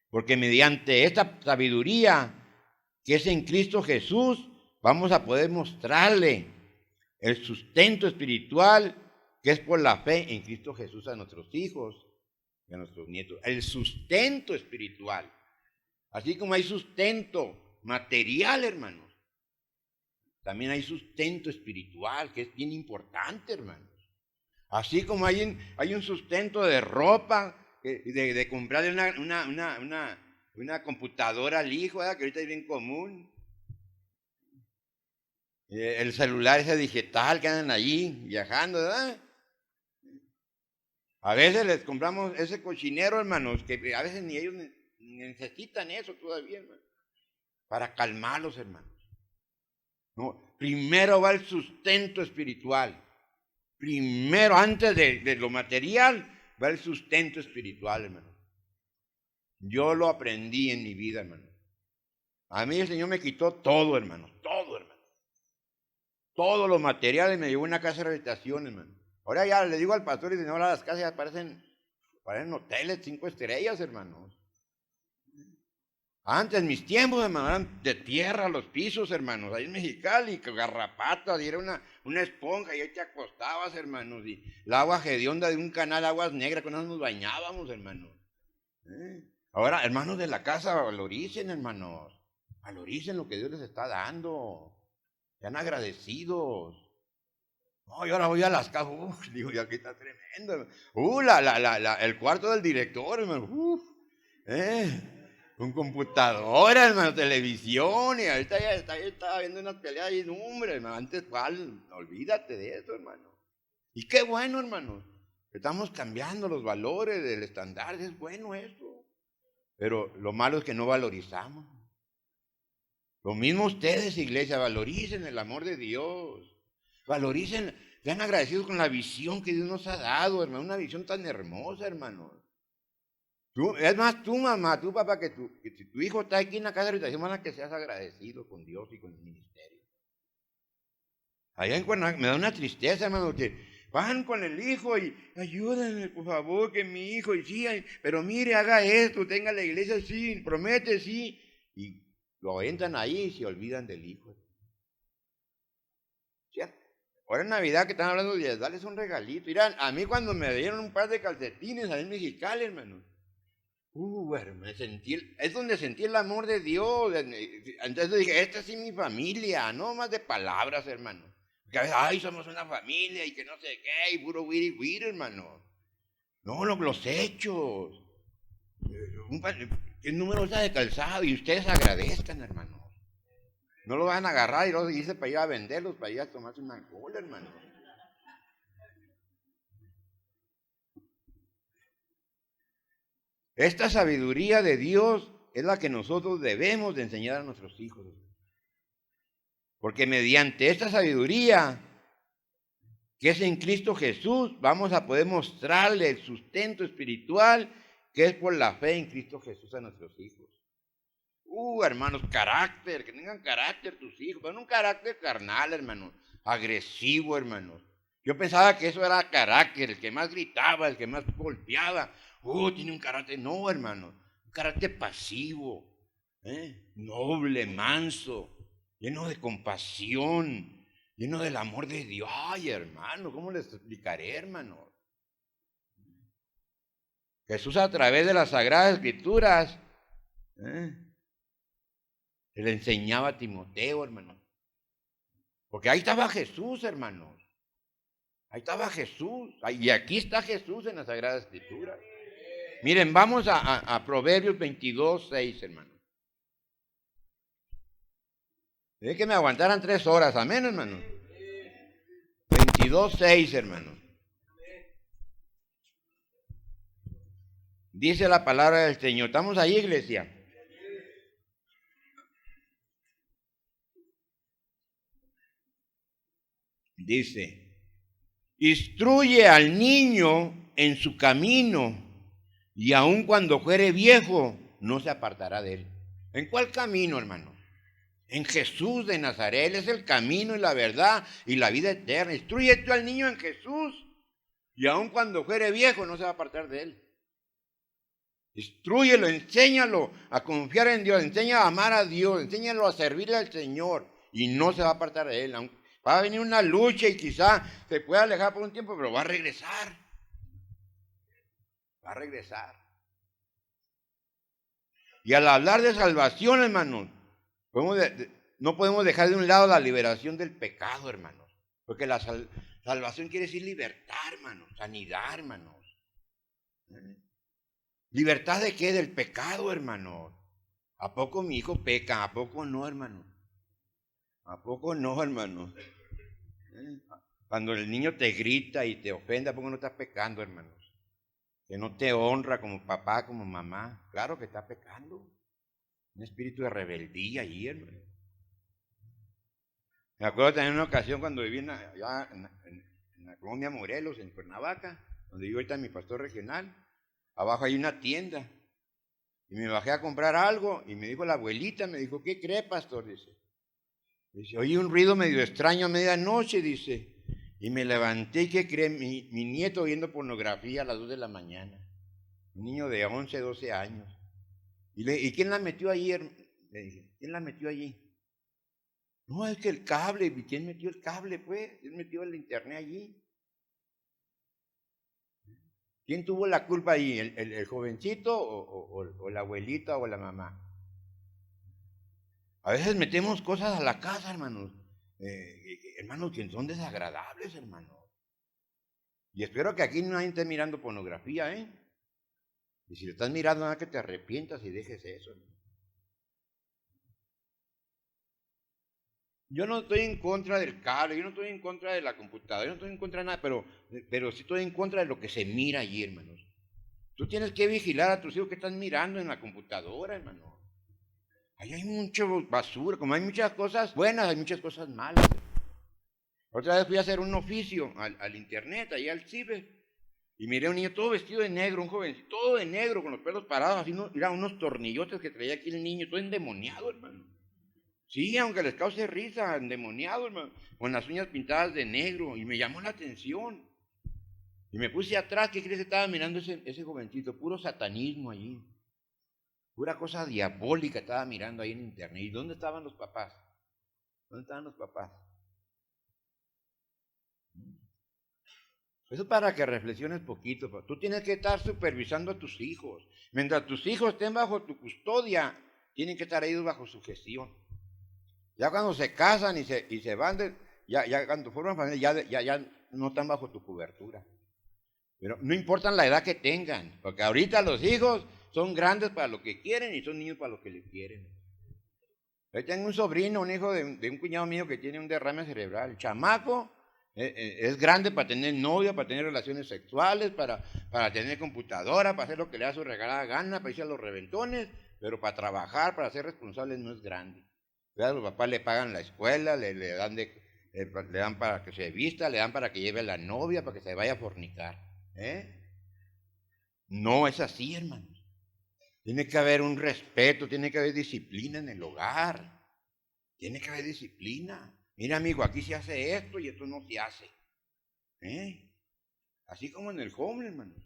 Porque mediante esta sabiduría que es en Cristo Jesús, vamos a poder mostrarle el sustento espiritual que es por la fe en Cristo Jesús a nuestros hijos y a nuestros nietos. El sustento espiritual. Así como hay sustento material, hermanos, también hay sustento espiritual, que es bien importante, hermanos. Así como hay un sustento de ropa, de comprarle una computadora al hijo, ¿verdad? Que ahorita es bien común. El celular ese digital que andan allí viajando, ¿verdad? A veces les compramos ese cochinero, hermanos, que a veces ni ellos necesitan eso todavía, hermanos, para calmarlos, hermanos. No, primero va el sustento espiritual. Primero, antes de lo material, va el sustento espiritual, hermano. Yo lo aprendí en mi vida, hermano. A mí el Señor me quitó todo, hermano. Todo, hermano. Todos los materiales me llevó a una casa de rehabilitación, hermano. Ahora ya le digo al pastor y dice, ahora las casas ya parecen hoteles 5 estrellas, hermanos. Antes, en mis tiempos, hermano, eran de tierra los pisos, hermanos. Ahí en Mexicali, garrapatas, y era una esponja, y ahí te acostabas, hermanos. Y el agua hedionda de un canal, aguas negras, con eso nos bañábamos, hermanos. Ahora, hermanos de la casa, valoricen, hermanos. Valoricen lo que Dios les está dando. Sean agradecidos. No, yo ahora voy a las casas, digo, ya aquí está tremendo. El cuarto del director, hermano. Un computador, hermano, televisión, y ahorita ya estaba viendo unas peleas y hombre, hermano, antes, ¿cuál? Olvídate de eso, hermano. Y qué bueno, hermano. Estamos cambiando los valores del estándar, es bueno eso. Pero lo malo es que no valorizamos. Lo mismo ustedes, iglesia, valoricen el amor de Dios. Valoricen, sean agradecidos con la visión que Dios nos ha dado, hermano. Una visión tan hermosa, hermano. Es más, tú, mamá, tú, papá, que si tu hijo está aquí en la casa de habitación, van a que seas agradecido con Dios y con el ministerio. Allá en Cuernavaca me da una tristeza, hermano, que van con el hijo y ayúdenme, por favor, que mi hijo, y sí, pero mire, haga esto, tenga la iglesia, sí, promete, sí. Y lo entran ahí y se olvidan del hijo. ¿Sí? Ahora en Navidad que están hablando de darles un regalito. Mirá, a mí cuando me dieron un par de calcetines ahí en Mexicali, hermano. Hermano, es donde sentí el amor de Dios. Entonces dije, esta sí es mi familia, no más de palabras, hermano. Porque a veces, ay, somos una familia y que no sé qué, y puro wiri, hermano. No, los hechos. El número está de calzado y ustedes agradezcan, hermano. No lo van a agarrar y luego irse para ir a venderlos, para ir a tomarse una alcohol, hermano. Esta sabiduría de Dios es la que nosotros debemos de enseñar a nuestros hijos. Porque mediante esta sabiduría que es en Cristo Jesús, vamos a poder mostrarle el sustento espiritual que es por la fe en Cristo Jesús a nuestros hijos. Hermanos, carácter, que tengan carácter tus hijos, pero no un carácter carnal, hermano, agresivo, hermanos. Yo pensaba que eso era carácter, el que más gritaba, el que más golpeaba. Tiene un carácter, no, hermano, un carácter pasivo, noble, manso, lleno de compasión, lleno del amor de Dios. Ay, hermano, ¿cómo les explicaré, hermano? Jesús a través de las Sagradas Escrituras, le enseñaba a Timoteo, hermano. Porque ahí estaba Jesús, hermanos. Ahí estaba Jesús. Y aquí está Jesús en la Sagrada Escritura. Miren, vamos a Proverbios 22:6, hermano. Es que me aguantaran 3 horas, amén, hermano. 22:6, hermano. Dice la palabra del Señor. ¿Estamos ahí, iglesia? Dice, instruye al niño en su camino, y aun cuando fuere viejo, no se apartará de él. ¿En cuál camino, hermano? En Jesús de Nazaret. Él es el camino y la verdad y la vida eterna. Instruye tú al niño en Jesús, y aun cuando fuere viejo, no se va a apartar de él. Instrúyelo, enséñalo a confiar en Dios, enséñalo a amar a Dios, enséñalo a servirle al Señor, y no se va a apartar de él. Va a venir una lucha y quizá se pueda alejar por un tiempo, pero va a regresar. Va a regresar. Y al hablar de salvación, hermanos, no podemos dejar de un lado la liberación del pecado, hermanos. Porque la salvación quiere decir libertad, hermanos, sanidad, hermanos. ¿Libertad de qué? Del pecado, hermanos. ¿A poco mi hijo peca? ¿A poco no, hermanos? ¿A poco no, hermanos? Cuando el niño te grita y te ofende, ¿a poco no estás pecando, hermanos? Que no te honra como papá, como mamá. Claro que está pecando. Un espíritu de rebeldía allí, hermano. Me acuerdo también en una ocasión cuando viví allá en la colonia Morelos, en Cuernavaca, donde vivo ahorita mi pastor regional. Abajo hay una tienda. Y me bajé a comprar algo y me dijo la abuelita, me dijo, ¿qué cree, pastor? Dice, oí un ruido medio extraño a medianoche, dice. Y me levanté y ¿qué cree? Mi nieto viendo pornografía a las 2 de la mañana. Un niño de 11, 12 años. ¿Y quién la metió allí? Le dije, ¿quién la metió allí? No, es que el cable. ¿Y quién metió el cable, pues? ¿Quién metió el internet allí? ¿Quién tuvo la culpa ahí? ¿El jovencito o la abuelita o la mamá? A veces metemos cosas a la casa, hermanos. Hermanos, que son desagradables, hermanos. Y espero que aquí nadie esté mirando pornografía, ¿eh? Y si lo estás mirando, nada que te arrepientas y dejes eso, hermano. Yo no estoy en contra del cable, yo no estoy en contra de la computadora, yo no estoy en contra de nada, pero sí estoy en contra de lo que se mira allí, hermanos. Tú tienes que vigilar a tus hijos que están mirando en la computadora, hermano. Ahí hay mucha basura, como hay muchas cosas buenas, hay muchas cosas malas. Otra vez fui a hacer un oficio al internet, ahí al ciber, y miré a un niño todo vestido de negro, un jovencito, todo de negro, con los pelos parados, así, mira, unos tornillotes que traía aquí el niño, todo endemoniado, hermano. Sí, aunque les cause risa, endemoniado, hermano, con las uñas pintadas de negro, y me llamó la atención. Y me puse atrás, ¿qué crees que estaba mirando ese jovencito? Puro satanismo allí. Pura cosa diabólica estaba mirando ahí en internet. ¿Y dónde estaban los papás? ¿Dónde estaban los papás? Eso para que reflexiones poquito. Tú tienes que estar supervisando a tus hijos. Mientras tus hijos estén bajo tu custodia, tienen que estar ellos bajo su gestión. Ya cuando se casan y se van, ya cuando forman familia, ya no están bajo tu cobertura. Pero no importa la edad que tengan, porque ahorita los hijos son grandes para lo que quieren y son niños para lo que les quieren. Yo tengo un sobrino, un hijo de un cuñado mío que tiene un derrame cerebral. El chamaco es grande para tener novia, para tener relaciones sexuales, para tener computadora, para hacer lo que le da su regalada gana, para irse a los reventones, pero para trabajar, para ser responsable no es grande. ¿Verdad? Los papás le pagan la escuela, le dan para que se vista, le dan para que lleve a la novia, para que se vaya a fornicar. No es así, hermanos. Tiene que haber un respeto, tiene que haber disciplina en el hogar. Tiene que haber disciplina. Mira, amigo, aquí se hace esto y esto no se hace. Así como en el home, hermanos.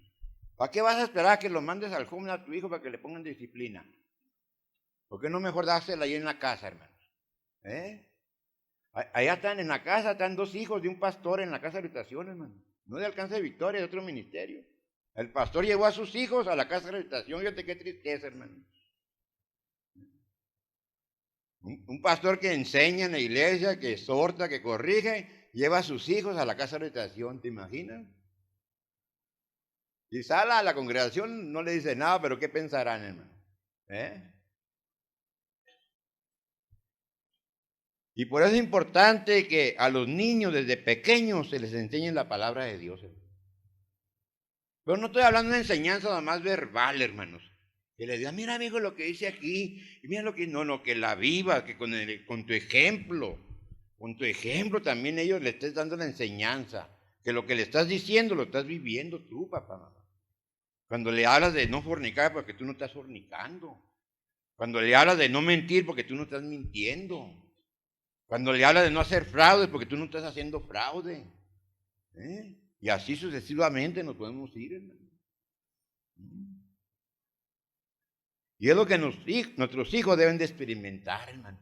¿Para qué vas a esperar a que lo mandes al home a tu hijo para que le pongan disciplina? ¿Por qué no mejor dársela ahí en la casa, hermanos? Allá están en la casa, están 2 hijos de un pastor en la casa de habitación, hermano. No de Alcance de Victoria, de otro ministerio. El pastor llevó a sus hijos a la casa de habitación, fíjate qué tristeza, hermano. Un pastor que enseña en la iglesia, que exhorta, que corrige, lleva a sus hijos a la casa de habitación, ¿te imaginas? Y sale a la congregación, no le dice nada, pero ¿qué pensarán, hermano? Y por eso es importante que a los niños desde pequeños se les enseñe la palabra de Dios, hermano. Pero no estoy hablando de enseñanza nada más verbal, hermanos. Que les digan, mira, amigo, lo que dice aquí, y mira lo que... No, que la viva, que con tu ejemplo también ellos le estés dando la enseñanza. Que lo que le estás diciendo lo estás viviendo tú, papá, mamá. Cuando le hablas de no fornicar porque tú no estás fornicando. Cuando le hablas de no mentir porque tú no estás mintiendo. Cuando le hablas de no hacer fraude porque tú no estás haciendo fraude. Y así sucesivamente nos podemos ir, hermano. Y es lo que nuestros hijos deben de experimentar, hermano.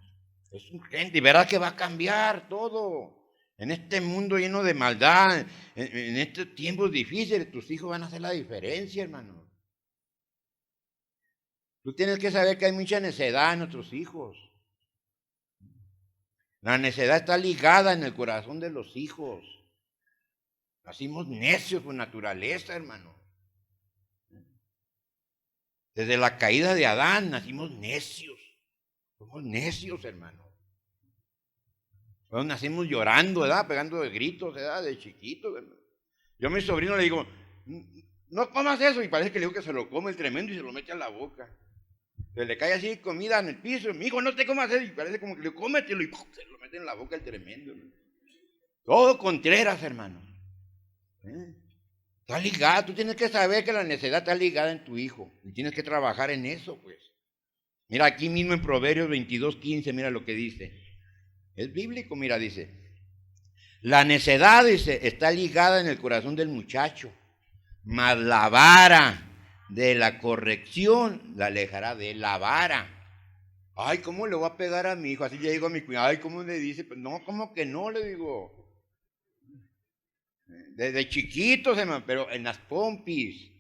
Es urgente y verás que va a cambiar todo. En este mundo lleno de maldad, en estos tiempos difíciles, tus hijos van a hacer la diferencia, hermano. Tú tienes que saber que hay mucha necedad en nuestros hijos. La necedad está ligada en el corazón de los hijos. Nacimos necios por naturaleza, hermano. Desde la caída de Adán nacimos necios. Somos necios, hermano. Bueno, nacimos llorando, ¿verdad? Pegando de gritos, ¿verdad? De chiquitos, ¿verdad? Yo a mi sobrino le digo, no comas eso. Y parece que le digo que se lo come el tremendo y se lo mete a la boca. Se le cae así comida en el piso. Mi hijo, no te comas eso. Y parece como que le cómetelo y ¡pum! Se lo mete en la boca el tremendo. Todo Contreras, hermano. Está ligado. Tú tienes que saber que la necedad está ligada en tu hijo. Y tienes que trabajar en eso, pues. Mira, aquí mismo en Proverbios 22:15, mira lo que dice. Es bíblico, mira, dice. La necedad, dice, está ligada en el corazón del muchacho. Mas la vara de la corrección la alejará de la vara. Ay, ¿cómo le voy a pegar a mi hijo? Así le digo a mi cuñado, ay, ¿cómo le dice? Pues no, ¿cómo que no? Le digo. Desde chiquitos, hermano, pero en las pompis.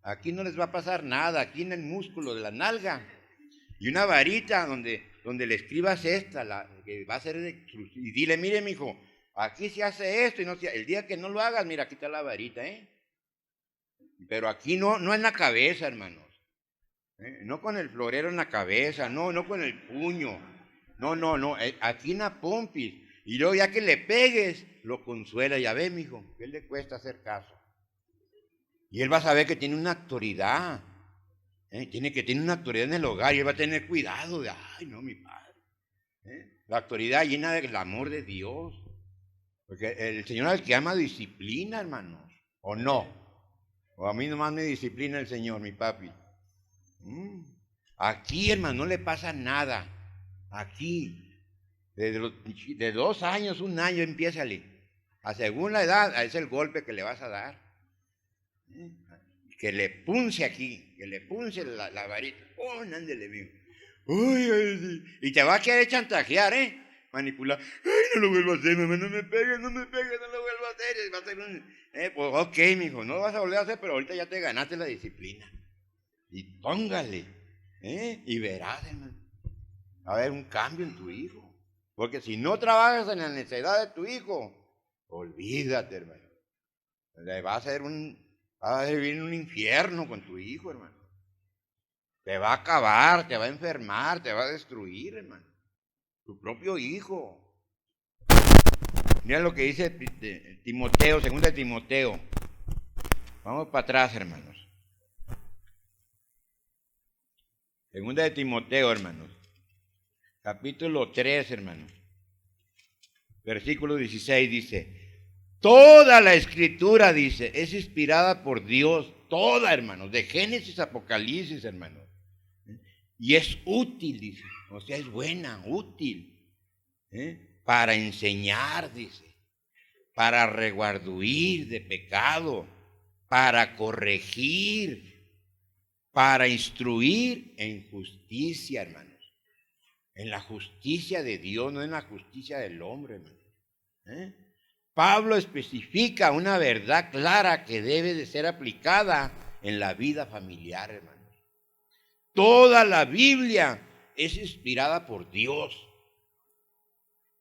Aquí no les va a pasar nada, aquí en el músculo de la nalga. Y una varita donde le escribas que va a ser, y dile, mire, mijo, aquí se hace esto, y no el día que no lo hagas, mira, aquí está la varita, Pero aquí no en la cabeza, hermanos. No con el florero en la cabeza, no con el puño. No, aquí en la pompis. Y luego ya que le pegues, lo consuela. Ya ve, mijo, ¿qué le cuesta hacer caso? Y él va a saber que tiene una autoridad. Tiene que tener una autoridad en el hogar y él va a tener cuidado de, ay, no, mi padre. La autoridad llena del amor de Dios. Porque el Señor al que ama disciplina, hermanos. ¿O no? O a mí nomás me disciplina el Señor, mi papi. Aquí, hermano, no le pasa nada. Aquí, de 2 años, 1 año, empiézale. A según la edad, es el golpe que le vas a dar. Que le punce aquí, que le punce la varita. Ándele bien. Y te va a querer chantajear, manipular. Ay, no lo vuelvo a hacer, mamá, no me pegues, no lo vuelvo a hacer. Va a ser pues ok, mijo, no lo vas a volver a hacer, pero ahorita ya te ganaste la disciplina. Y póngale, y verás, hermano, va a haber un cambio en tu hijo. Porque si no trabajas en la necesidad de tu hijo, olvídate, hermano. Le vas a vivir en un infierno con tu hijo, hermano. Te va a acabar, te va a enfermar, te va a destruir, hermano. Tu propio hijo. Mira lo que dice Timoteo, 2 Timoteo. Vamos para atrás, hermanos. 2 Timoteo, hermanos. Capítulo 3, hermanos. Versículo 16 dice: toda la escritura, dice, es inspirada por Dios. Toda, hermanos. De Génesis a Apocalipsis, hermanos. Y es útil, dice. O sea, es buena, útil. Para enseñar, dice. Para reguarduir de pecado. Para corregir. Para instruir en justicia, hermanos. En la justicia de Dios, no en la justicia del hombre, hermanos. Pablo especifica una verdad clara que debe de ser aplicada en la vida familiar, hermanos. Toda la Biblia es inspirada por Dios.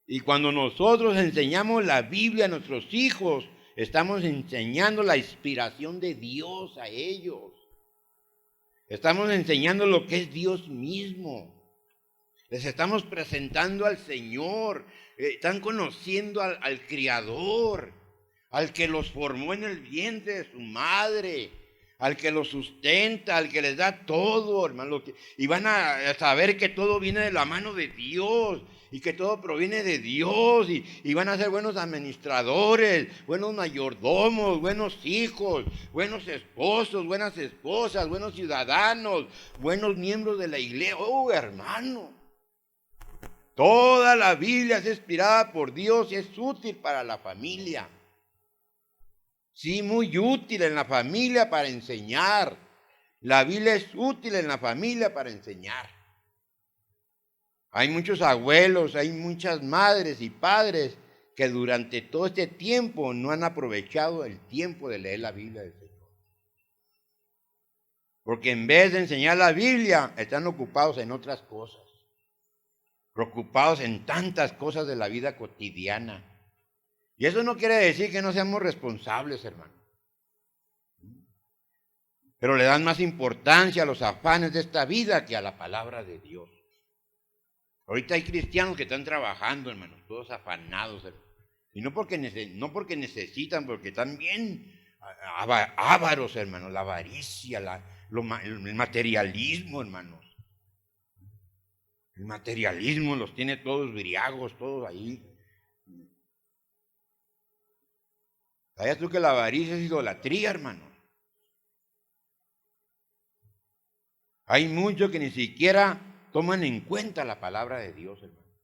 Y cuando nosotros enseñamos la Biblia a nuestros hijos, estamos enseñando la inspiración de Dios a ellos. Estamos enseñando lo que es Dios mismo. Les estamos presentando al Señor. Están conociendo al Criador, al que los formó en el vientre de su madre, al que los sustenta, al que les da todo, hermano. Y van a saber que todo viene de la mano de Dios y que todo proviene de Dios. Y van a ser buenos administradores, buenos mayordomos, buenos hijos, buenos esposos, buenas esposas, buenos ciudadanos, buenos miembros de la iglesia. Oh, hermano. Toda la Biblia es inspirada por Dios y es útil para la familia. Sí, muy útil en la familia para enseñar. La Biblia es útil en la familia para enseñar. Hay muchos abuelos, hay muchas madres y padres que durante todo este tiempo no han aprovechado el tiempo de leer la Biblia del Señor. Porque en vez de enseñar la Biblia, están ocupados en otras cosas. Preocupados en tantas cosas de la vida cotidiana. Y eso no quiere decir que no seamos responsables, hermano. Pero le dan más importancia a los afanes de esta vida que a la palabra de Dios. Ahorita hay cristianos que están trabajando, hermanos, todos afanados, hermano. Y no porque necesitan, porque también ávaros, hermanos, la avaricia, el materialismo, hermanos. El materialismo los tiene todos briagos, todos ahí. ¿Sabías tú que la avaricia es idolatría, hermano? Hay muchos que ni siquiera toman en cuenta la palabra de Dios, hermano.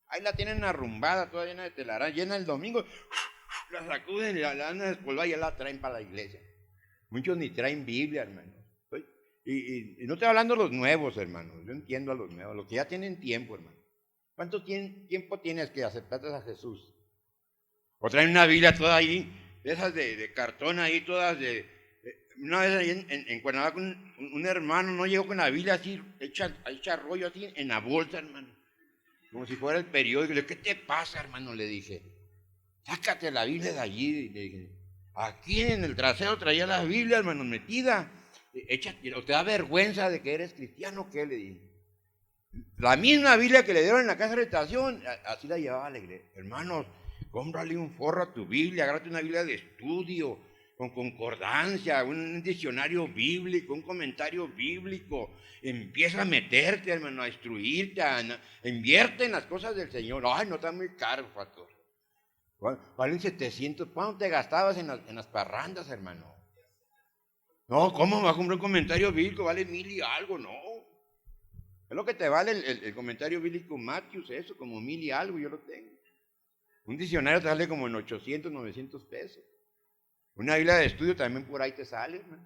Ahí la tienen arrumbada, toda llena de telaraña, llena el domingo, la sacuden y la dan a despolvar y ya la traen para la iglesia. Muchos ni traen Biblia, hermano. Y no estoy hablando de los nuevos, hermano. Yo entiendo a los nuevos, los que ya tienen tiempo, hermano. ¿Cuánto tiempo tienes que aceptaste a Jesús? O traen una Biblia toda ahí, de esas de cartón ahí, todas de... Una vez ahí en Cuernavaca un hermano no llegó con la Biblia así, hecha rollo así en la bolsa, hermano. Como si fuera el periódico. Le dije, ¿qué te pasa, hermano? Le dije, sácate la Biblia de allí. Le dije, aquí en el trasero traía la Biblia, hermano, metida. ¿Te da vergüenza de que eres cristiano? ¿Qué? Le dije. La misma Biblia que le dieron en la casa de restauración, así la llevaba a la iglesia. Hermanos, cómprale un forro a tu Biblia, agárrate una Biblia de estudio, con concordancia, un diccionario bíblico, un comentario bíblico. Empieza a meterte, hermano, a instruirte, invierte en las cosas del Señor. Ay, no está muy caro, pastor. Valen 700. ¿Cuánto te gastabas en las parrandas, hermano? No, ¿cómo me va a comprar un comentario bíblico? Vale 1000 y algo, no. Es lo que te vale el comentario bíblico Matthews, eso, como 1000 y algo, yo lo tengo. Un diccionario te sale como en 800, 900 pesos. Una Biblia de estudio también por ahí te sale, hermano.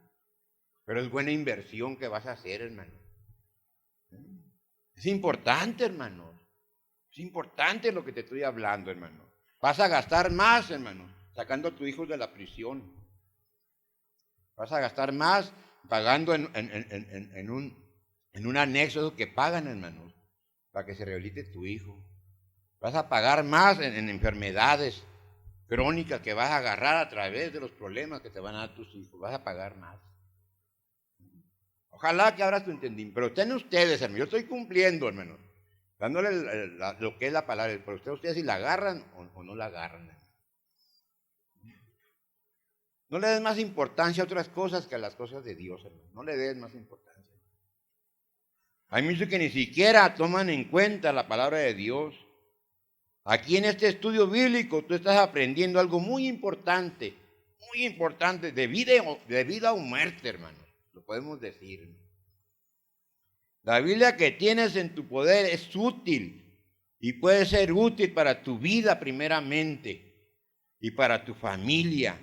Pero es buena inversión que vas a hacer, hermano. Es importante, hermano. Es importante lo que te estoy hablando, hermano. Vas a gastar más, hermano, sacando a tu hijo de la prisión. Vas a gastar más pagando en un anexo que pagan, hermano, para que se rehabilite tu hijo. Vas a pagar más en enfermedades crónicas que vas a agarrar a través de los problemas que te van a dar tus hijos. Vas a pagar más. Ojalá que abras tu entendimiento. Pero estén ustedes, hermano. Yo estoy cumpliendo, hermano. Dándole lo que es la palabra. Pero ustedes si la agarran o no la agarran, hermano. No le des más importancia a otras cosas que a las cosas de Dios, hermano. No le des más importancia. Hay muchos que ni siquiera toman en cuenta la palabra de Dios. Aquí en este estudio bíblico tú estás aprendiendo algo muy importante de vida o muerte, hermano. Lo podemos decir. La Biblia que tienes en tu poder es útil y puede ser útil para tu vida primeramente y para tu familia.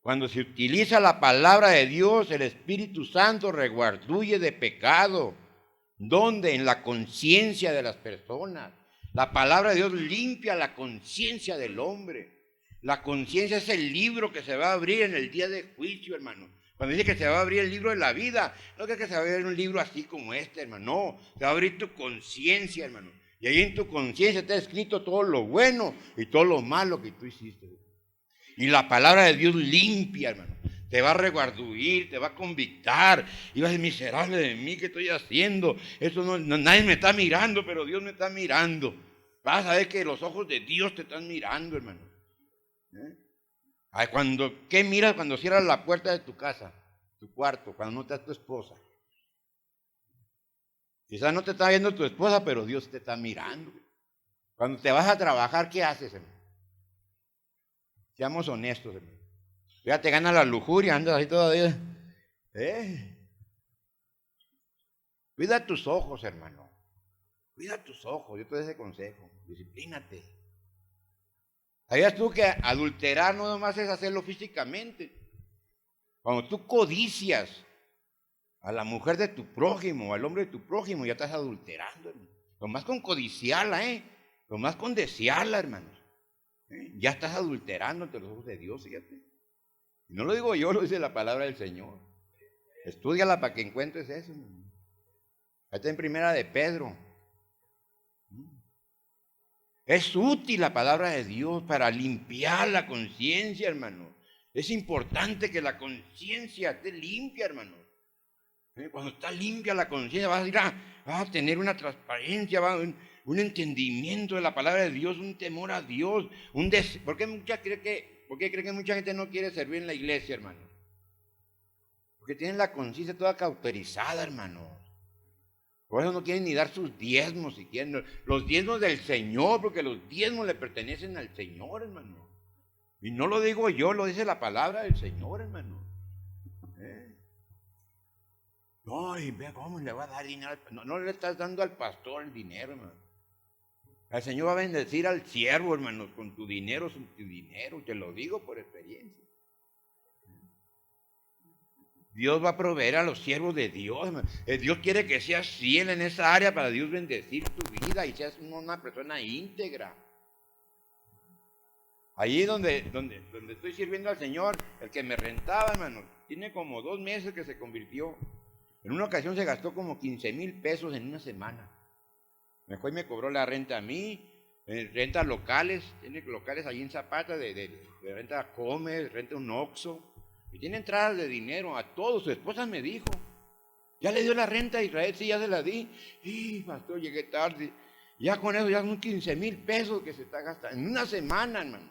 Cuando se utiliza la palabra de Dios, el Espíritu Santo reguarduye de pecado. ¿Dónde? En la conciencia de las personas. La palabra de Dios limpia la conciencia del hombre. La conciencia es el libro que se va a abrir en el día de juicio, hermano. Cuando dice que se va a abrir el libro de la vida, no es que se va a abrir un libro así como este, hermano. No, se va a abrir tu conciencia, hermano. Y ahí en tu conciencia está escrito todo lo bueno y todo lo malo que tú hiciste. Y la palabra de Dios limpia, hermano. Te va a reguarduir, te va a convictar. Y vas a decir, miserable de mí, ¿qué estoy haciendo? Eso nadie me está mirando, pero Dios me está mirando. Vas a ver que los ojos de Dios te están mirando, hermano. Ay, ¿qué miras cuando cierras la puerta de tu casa, tu cuarto, cuando no está tu esposa? Quizás no te está viendo tu esposa, pero Dios te está mirando. Cuando te vas a trabajar, ¿qué haces, hermano? Seamos honestos, hermano. Ya te gana la lujuria, andas así todavía. Cuida tus ojos, hermano. Cuida tus ojos. Yo te doy ese consejo. Disciplínate. ¿Sabías tú que adulterar no nomás es hacerlo físicamente? Cuando tú codicias a la mujer de tu prójimo, al hombre de tu prójimo, ya estás adulterando, hermano. Nomás con codiciarla, nomás con desearla, hermano. Ya estás adulterando ante los ojos de Dios, fíjate. Y no lo digo yo, lo dice la palabra del Señor. Estúdiala para que encuentres eso. Ahí está en Primera de Pedro. Es útil la palabra de Dios para limpiar la conciencia, hermano. Es importante que la conciencia esté limpia, hermano. Cuando está limpia la conciencia, vas a tener una transparencia, un entendimiento de la palabra de Dios, un temor a Dios. ¿Por qué cree que mucha gente no quiere servir en la iglesia, hermano? Porque tienen la conciencia toda cauterizada, hermano. Por eso no quieren ni dar sus diezmos, si quieren. Los diezmos del Señor, porque los diezmos le pertenecen al Señor, hermano. Y no lo digo yo, lo dice la palabra del Señor, hermano. No, y vea cómo le va a dar dinero. No le estás dando al pastor el dinero, hermano. El Señor va a bendecir al siervo, hermano, con tu dinero, te lo digo por experiencia. Dios va a proveer a los siervos de Dios, hermano. Dios quiere que seas fiel en esa área para Dios bendecir tu vida y seas una persona íntegra. Allí donde estoy sirviendo al Señor, el que me rentaba, hermano, tiene como 2 meses que se convirtió. En una ocasión se gastó como 15,000 pesos en una semana. Mejor me cobró la renta a mí, renta locales, tiene locales allí en Zapata, de renta Comer, renta un Oxxo, y tiene entradas de dinero a todos. Su esposa me dijo, ya le dio la renta a Israel, sí, ya se la di. Y pastor, llegué tarde. Ya con eso ya son 15,000 pesos que se está gastando en una semana, hermano.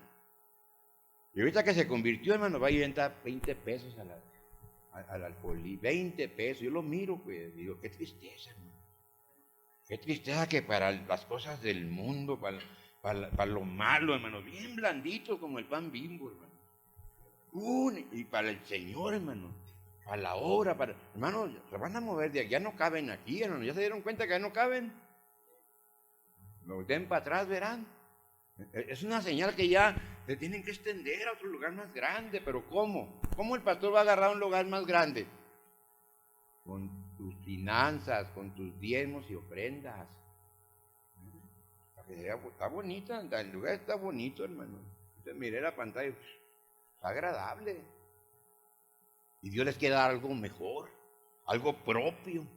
Y ahorita que se convirtió, hermano, va y venta 20 pesos al alcoholí, 20 pesos. Yo lo miro, pues, digo, qué tristeza, hermano. Qué tristeza que para las cosas del mundo, para lo malo, hermano, bien blandito como el pan Bimbo, hermano. Y para el Señor, hermano, para la obra, hermano, se van a mover de aquí, ya no caben aquí, hermano, ya se dieron cuenta que ya no caben. Lo den para atrás, verán. Es una señal que ya se tienen que extender a otro lugar más grande, pero ¿cómo? ¿Cómo el pastor va a agarrar un lugar más grande? Con tus finanzas, con tus diezmos y ofrendas. Está bonita, el lugar está bonito, hermano. Entonces, miré la pantalla, está agradable. Y Dios les quiere dar algo mejor, algo propio.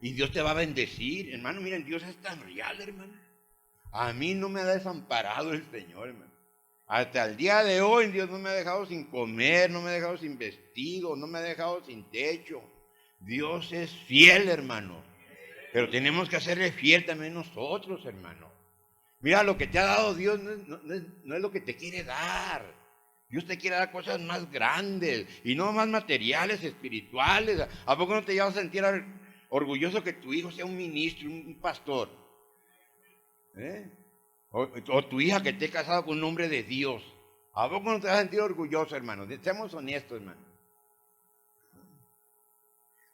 Y Dios te va a bendecir, hermano. Miren, Dios es tan real, hermano. A mí no me ha desamparado el Señor, hermano. Hasta el día de hoy Dios no me ha dejado sin comer, no me ha dejado sin vestido, no me ha dejado sin techo. Dios es fiel, hermano. Pero tenemos que hacerle fiel también nosotros, hermano. Mira, lo que te ha dado Dios no es lo que te quiere dar. Dios te quiere dar cosas más grandes y no más materiales, espirituales. ¿A poco no te vas a sentir orgulloso que tu hijo sea un ministro, un pastor? O tu hija que esté casada con un hombre de Dios. ¿A poco no te vas a sentir orgulloso, hermano? Seamos honestos, hermano.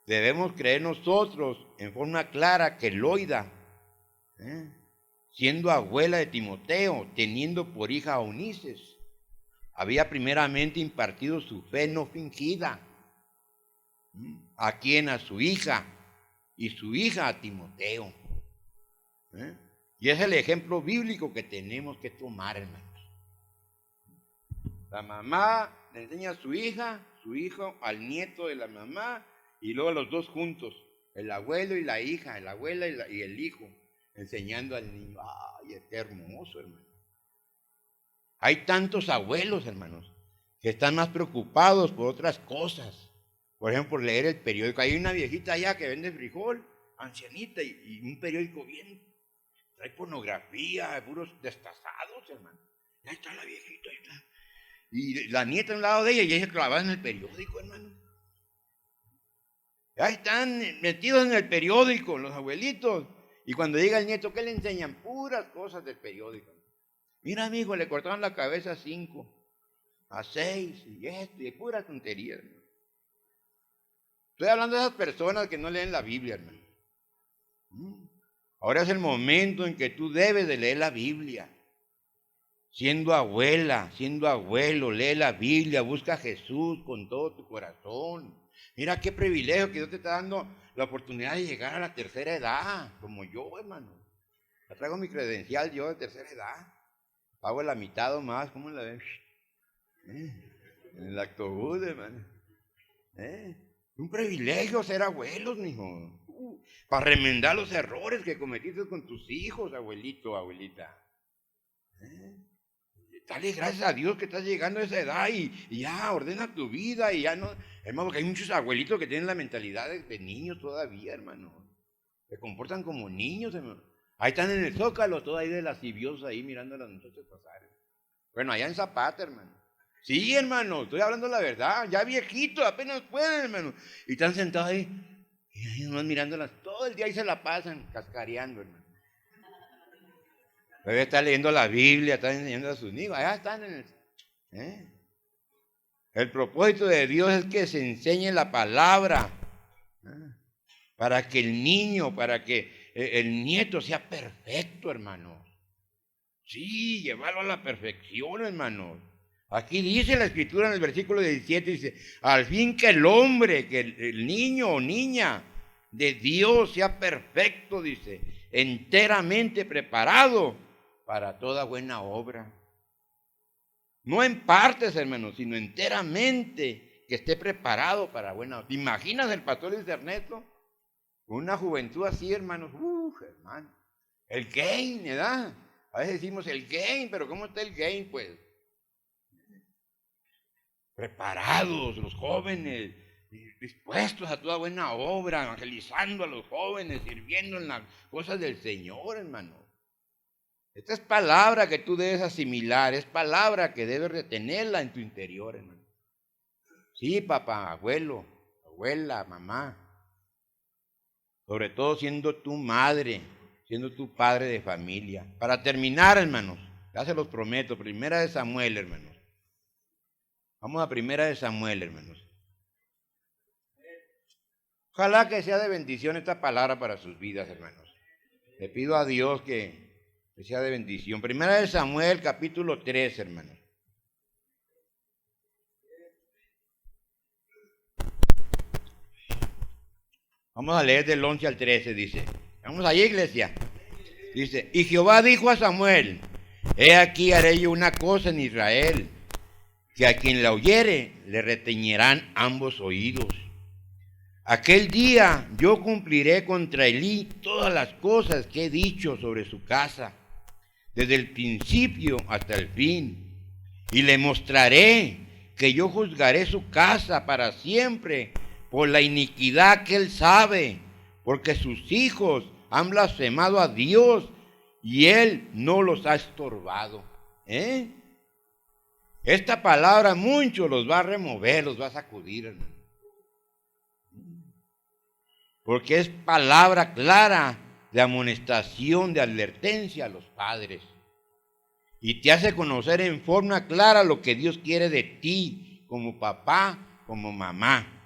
Debemos creer nosotros en forma clara que Loida, siendo abuela de Timoteo, teniendo por hija a Eunices, había primeramente impartido su fe no fingida. ¿A quién? A su hija, y su hija a Timoteo. Y es el ejemplo bíblico que tenemos que tomar, hermanos. La mamá le enseña a su hijo al nieto de la mamá, y luego los dos juntos, el abuelo y la hija, la abuela y el hijo, enseñando al niño. ¡Ay, qué hermoso, hermano! Hay tantos abuelos, hermanos, que están más preocupados por otras cosas. Por ejemplo, por leer el periódico. Hay una viejita allá que vende frijol, ancianita, y un periódico bien. Trae pornografía, puros destazados, hermano. Ahí está la viejita, ahí está. Y la nieta a un lado de ella y ella clavada en el periódico, hermano. Ahí están metidos en el periódico los abuelitos. Y cuando llega el nieto, ¿qué le enseñan? Puras cosas del periódico. Mira, amigo, le cortaron la cabeza a 5, a 6, y esto, y pura tontería, hermano. Estoy hablando de esas personas que no leen la Biblia, hermano. Ahora es el momento en que tú debes de leer la Biblia. Siendo abuela, siendo abuelo, lee la Biblia, busca a Jesús con todo tu corazón. Mira qué privilegio que Dios te está dando la oportunidad de llegar a la tercera edad, como yo, hermano. Ya traigo mi credencial yo de tercera edad. Pago la mitad o más, ¿cómo la ven? En el autobús, hermano. Un privilegio ser abuelos, mijo. Para remendar los errores que cometiste con tus hijos, abuelito, abuelita. Dale gracias a Dios que estás llegando a esa edad y ya ordena tu vida y ya no. Hermano, porque hay muchos abuelitos que tienen la mentalidad de niños todavía, hermano. Se comportan como niños, hermano. Ahí están en el Zócalo, todo ahí de lasciviosos ahí mirando a las muchachas pasar. Bueno, allá en Zapata, hermano. Sí, hermano, estoy hablando la verdad. Ya viejitos, apenas pueden, hermano. Y están sentados ahí. Y ahí nomás mirándolas todo el día y se la pasan cascareando, hermano. Debe estar leyendo la Biblia, están enseñando a sus niños. Allá están en el... El propósito de Dios es que se enseñe la palabra. Para que el niño, para que el nieto sea perfecto, hermano. Sí, llevarlo a la perfección, hermano. Aquí dice la Escritura en el versículo 17, dice, al fin que el hombre, que el niño o niña de Dios sea perfecto, dice, enteramente preparado para toda buena obra. No en partes, hermano, sino enteramente que esté preparado para buena obra. ¿Te imaginas el pastor Luis Ernesto? Con una juventud así, hermanos. Hermano. El gain, ¿verdad? A veces decimos el gain, pero ¿cómo está el gain, pues? Preparados los jóvenes, dispuestos a toda buena obra, evangelizando a los jóvenes, sirviendo en las cosas del Señor, hermano. Esta es palabra que tú debes asimilar, es palabra que debes retenerla en tu interior, hermano. Sí, papá, abuelo, abuela, mamá. Sobre todo siendo tu madre, siendo tu padre de familia. Para terminar, hermanos, ya se los prometo, 1 Samuel, hermanos. Vamos a 1 Samuel, hermanos. Ojalá que sea de bendición esta palabra para sus vidas, hermanos. Le pido a Dios que sea de bendición. 1 Samuel, capítulo 3, hermanos. Vamos a leer del 11 al 13, dice. Vamos allá, iglesia. Dice, y Jehová dijo a Samuel, he aquí haré yo una cosa en Israel, que a quien la oyere le retiñirán ambos oídos. Aquel día yo cumpliré contra Elí todas las cosas que he dicho sobre su casa, desde el principio hasta el fin, y le mostraré que yo juzgaré su casa para siempre por la iniquidad que él sabe, porque sus hijos han blasfemado a Dios y él no los ha estorbado. Esta palabra mucho los va a remover, los va a sacudir, hermano. Porque es palabra clara de amonestación, de advertencia a los padres. Y te hace conocer en forma clara lo que Dios quiere de ti, como papá, como mamá.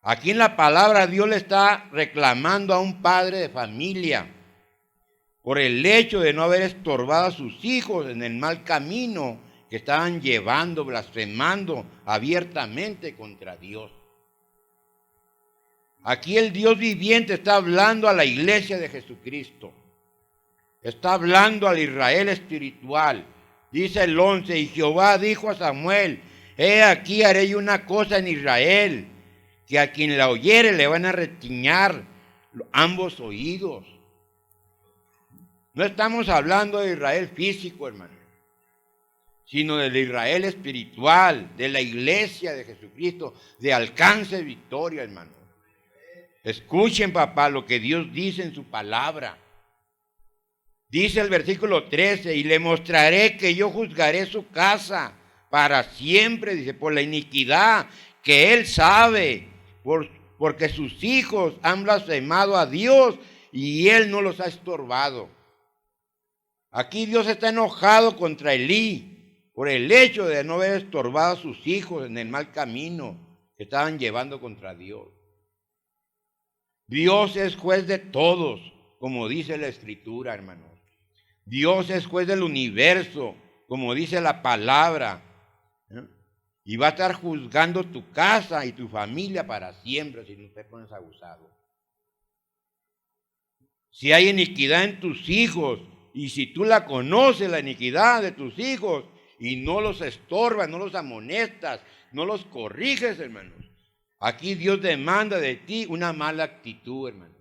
Aquí en la palabra Dios le está reclamando a un padre de familia por el hecho de no haber estorbado a sus hijos en el mal camino que estaban llevando, blasfemando abiertamente contra Dios. Aquí el Dios viviente está hablando a la iglesia de Jesucristo. Está hablando al Israel espiritual. Dice el 11, y Jehová dijo a Samuel, he aquí haré yo una cosa en Israel, que a quien la oyere le van a retiñar ambos oídos. No estamos hablando de Israel físico, hermano, sino del Israel espiritual, de la iglesia de Jesucristo, de alcance victoria, hermano. Escuchen, papá, lo que Dios dice en su palabra. Dice el versículo 13, y le mostraré que yo juzgaré su casa para siempre, dice, por la iniquidad que él sabe, porque sus hijos han blasfemado a Dios y él no los ha estorbado. Aquí Dios está enojado contra Elí por el hecho de no haber estorbado a sus hijos en el mal camino que estaban llevando contra Dios. Dios es juez de todos, como dice la Escritura, hermanos. Dios es juez del universo, como dice la palabra. Y va a estar juzgando tu casa y tu familia para siempre si no te pones abusado. Si hay iniquidad en tus hijos, y si tú la conoces, la iniquidad de tus hijos, y no los estorbas, no los amonestas, no los corriges, hermanos. Aquí Dios demanda de ti una mala actitud, hermano.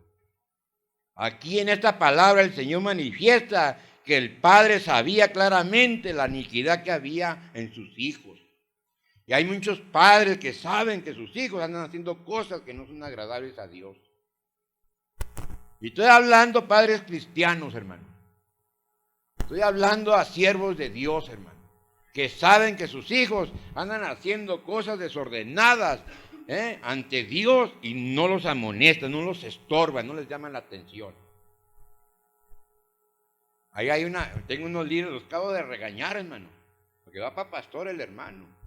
Aquí en esta palabra el Señor manifiesta que el Padre sabía claramente la iniquidad que había en sus hijos. Y hay muchos padres que saben que sus hijos andan haciendo cosas que no son agradables a Dios. Y estoy hablando padres cristianos, hermano. Estoy hablando a siervos de Dios, hermano, que saben que sus hijos andan haciendo cosas desordenadas ante Dios y no los amonestan, no los estorban, no les llaman la atención. Ahí tengo unos libros, los acabo de regañar, hermano, porque va para pastor el hermano.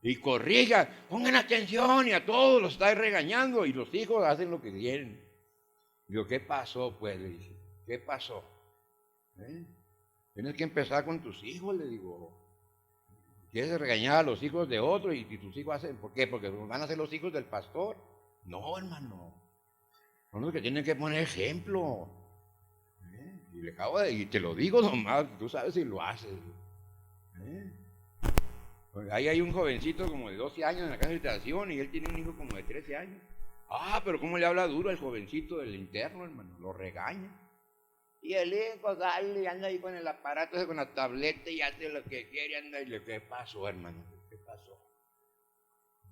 Y corrijan, pongan atención, y a todos los está regañando y los hijos hacen lo que quieren. Digo, ¿qué pasó? Pues le dije, ¿qué pasó? Tienes que empezar con tus hijos, le digo. ¿Quieres regañar a los hijos de otro y tus hijos hacen? ¿Por qué? Porque van a ser los hijos del pastor. No, hermano. Son los que tienen que poner ejemplo. Y te lo digo nomás, tú sabes si lo haces. Ahí hay un jovencito como de 12 años en la casa de habitación y él tiene un hijo como de 13 años. Pero cómo le habla duro al jovencito del interno, hermano, lo regaña. Y el hijo sale y anda ahí con el aparato, con la tableta y hace lo que quiere, anda y le, ¿qué pasó, hermano? ¿Qué pasó?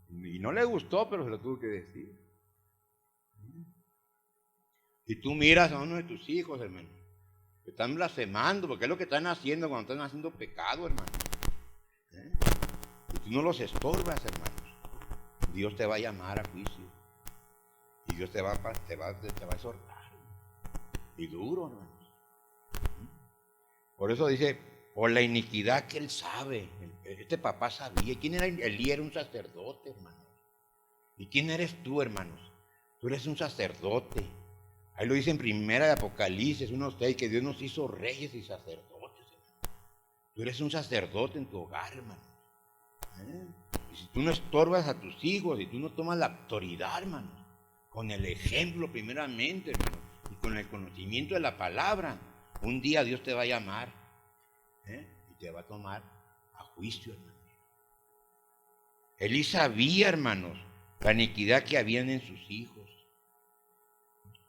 Y no le gustó, pero se lo tuvo que decir. Y tú miras a uno de tus hijos, hermano, Están blasfemando, porque es lo que están haciendo cuando están haciendo pecado, hermano. Y tú no los estorbas, hermanos. Dios te va a llamar a juicio. Y Dios te va a exhortar. Y duro, hermanos. Por eso dice, por la iniquidad que él sabe. Este papá sabía. ¿Quién era Elí? Era un sacerdote, hermanos. ¿Y quién eres tú, hermanos? Tú eres un sacerdote. Ahí lo dice en Primera de Apocalipsis 1:6, que Dios nos hizo reyes y sacerdotes, hermano. Tú eres un sacerdote en tu hogar, hermano. Y si tú no estorbas a tus hijos, y tú no tomas la autoridad, hermano, con el ejemplo primeramente, hermano, y con el conocimiento de la palabra, un día Dios te va a llamar, y te va a tomar a juicio, hermano. Elí sabía, hermanos, la iniquidad que habían en sus hijos.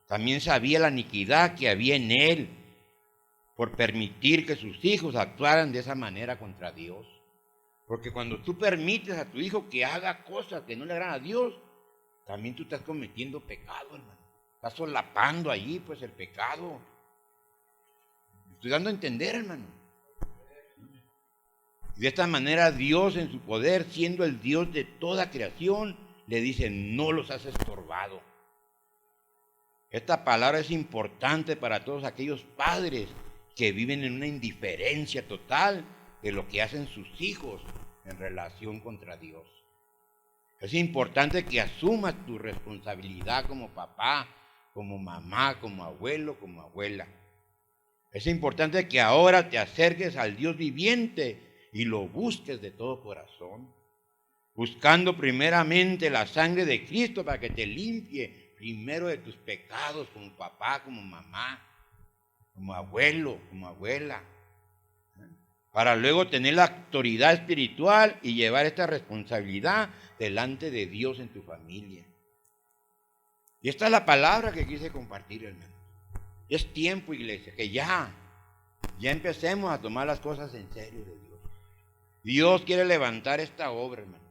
También sabía la iniquidad que había en él por permitir que sus hijos actuaran de esa manera contra Dios. Porque cuando tú permites a tu hijo que haga cosas que no le agradan a Dios, también tú estás cometiendo pecado, hermano. Estás solapando allí, pues, el pecado. Estoy dando a entender, hermano. De esta manera Dios, en su poder, siendo el Dios de toda creación, le dice, no los has estorbado. Esta palabra es importante para todos aquellos padres que viven en una indiferencia total de lo que hacen sus hijos en relación contra Dios. Es importante que asumas tu responsabilidad como papá, como mamá, como abuelo, como abuela. Es importante que ahora te acerques al Dios viviente y lo busques de todo corazón, buscando primeramente la sangre de Cristo para que te limpie primero de tus pecados como papá, como mamá, como abuelo, como abuela, para luego tener la autoridad espiritual y llevar esta responsabilidad delante de Dios en tu familia. Y esta es la palabra que quise compartir, hermano. Es tiempo, iglesia, que ya empecemos a tomar las cosas en serio de Dios. Dios quiere levantar esta obra, hermano.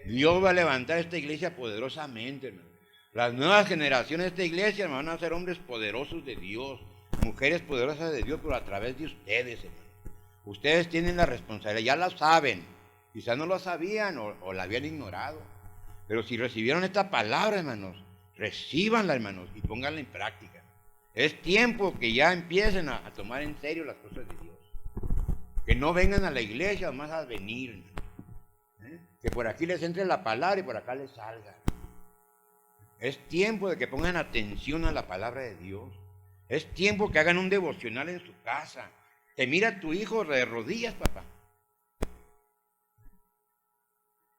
Dios va a levantar esta iglesia poderosamente, hermano. Las nuevas generaciones de esta iglesia van a ser hombres poderosos de Dios, mujeres poderosas de Dios, pero a través de ustedes, hermano. Ustedes tienen la responsabilidad, ya la saben. Quizás no lo sabían o la habían ignorado. Pero si recibieron esta palabra, hermanos, recíbanla, hermanos, y pónganla en práctica. Es tiempo que ya empiecen a tomar en serio las cosas de Dios. Que no vengan a la iglesia más a venir, hermano. Que por aquí les entre la palabra y por acá les salga. Es tiempo de que pongan atención a la palabra de Dios. Es tiempo que hagan un devocional en su casa. Te mira tu hijo de rodillas, papá.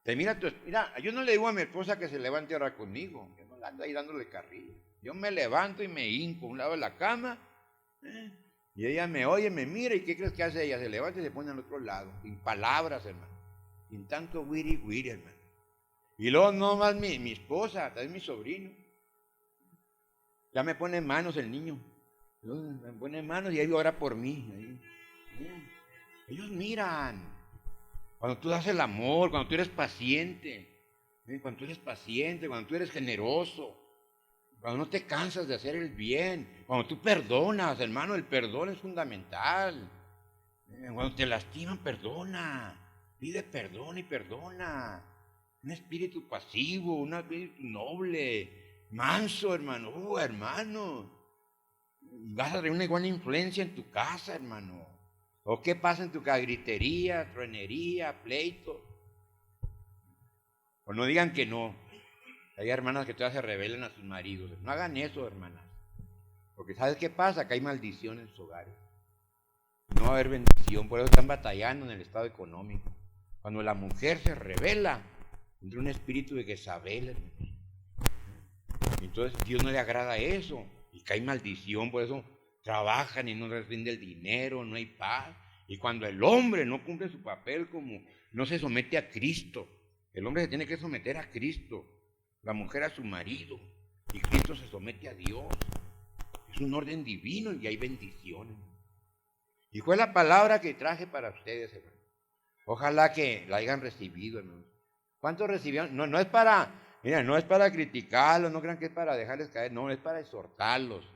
Mira, yo no le digo a mi esposa que se levante ahora conmigo. Yo no ando ahí dándole carrilla. Yo me levanto y me hinco a un lado de la cama. Y ella me oye, me mira. ¿Y qué crees que hace ella? Se levanta y se pone al otro lado. Sin palabras, hermano. Sin tanto wiri, hermano. Y luego no más mi esposa, también mi sobrino. Ya me pone manos el niño. Me pone manos y ahí ora por mí. Ellos miran. Cuando tú das el amor, cuando tú eres paciente, cuando tú eres generoso, cuando no te cansas de hacer el bien, cuando tú perdonas, hermano, el perdón es fundamental. Cuando te lastiman, perdona. Pide perdón y perdona. Un espíritu pasivo, un espíritu noble, manso, hermano. Hermano, vas a tener una buena influencia en tu casa, hermano. ¿O qué pasa en tu casa? Gritería, truenería, pleito. O no digan que no. Hay hermanas que todavía se rebelan a sus maridos. No hagan eso, hermanas. Porque ¿sabes qué pasa? Que hay maldición en sus hogares. No va a haber bendición. Por eso están batallando en el estado económico. Cuando la mujer se rebela, entra un espíritu de Jezabel, hermanos. Entonces Dios no le agrada eso. Y cae maldición. Por eso trabajan y no les rinde el dinero, no hay paz. Y cuando el hombre no cumple su papel, como no se somete a Cristo, el hombre se tiene que someter a Cristo, la mujer a su marido, y Cristo se somete a Dios. Es un orden divino y hay bendiciones. Y fue la palabra que traje para ustedes, hermanos. Ojalá que la hayan recibido, hermanos. ¿Cuántos recibieron? No es para, mira, no es para criticarlos, no crean que es para dejarles caer, no, es para exhortarlos.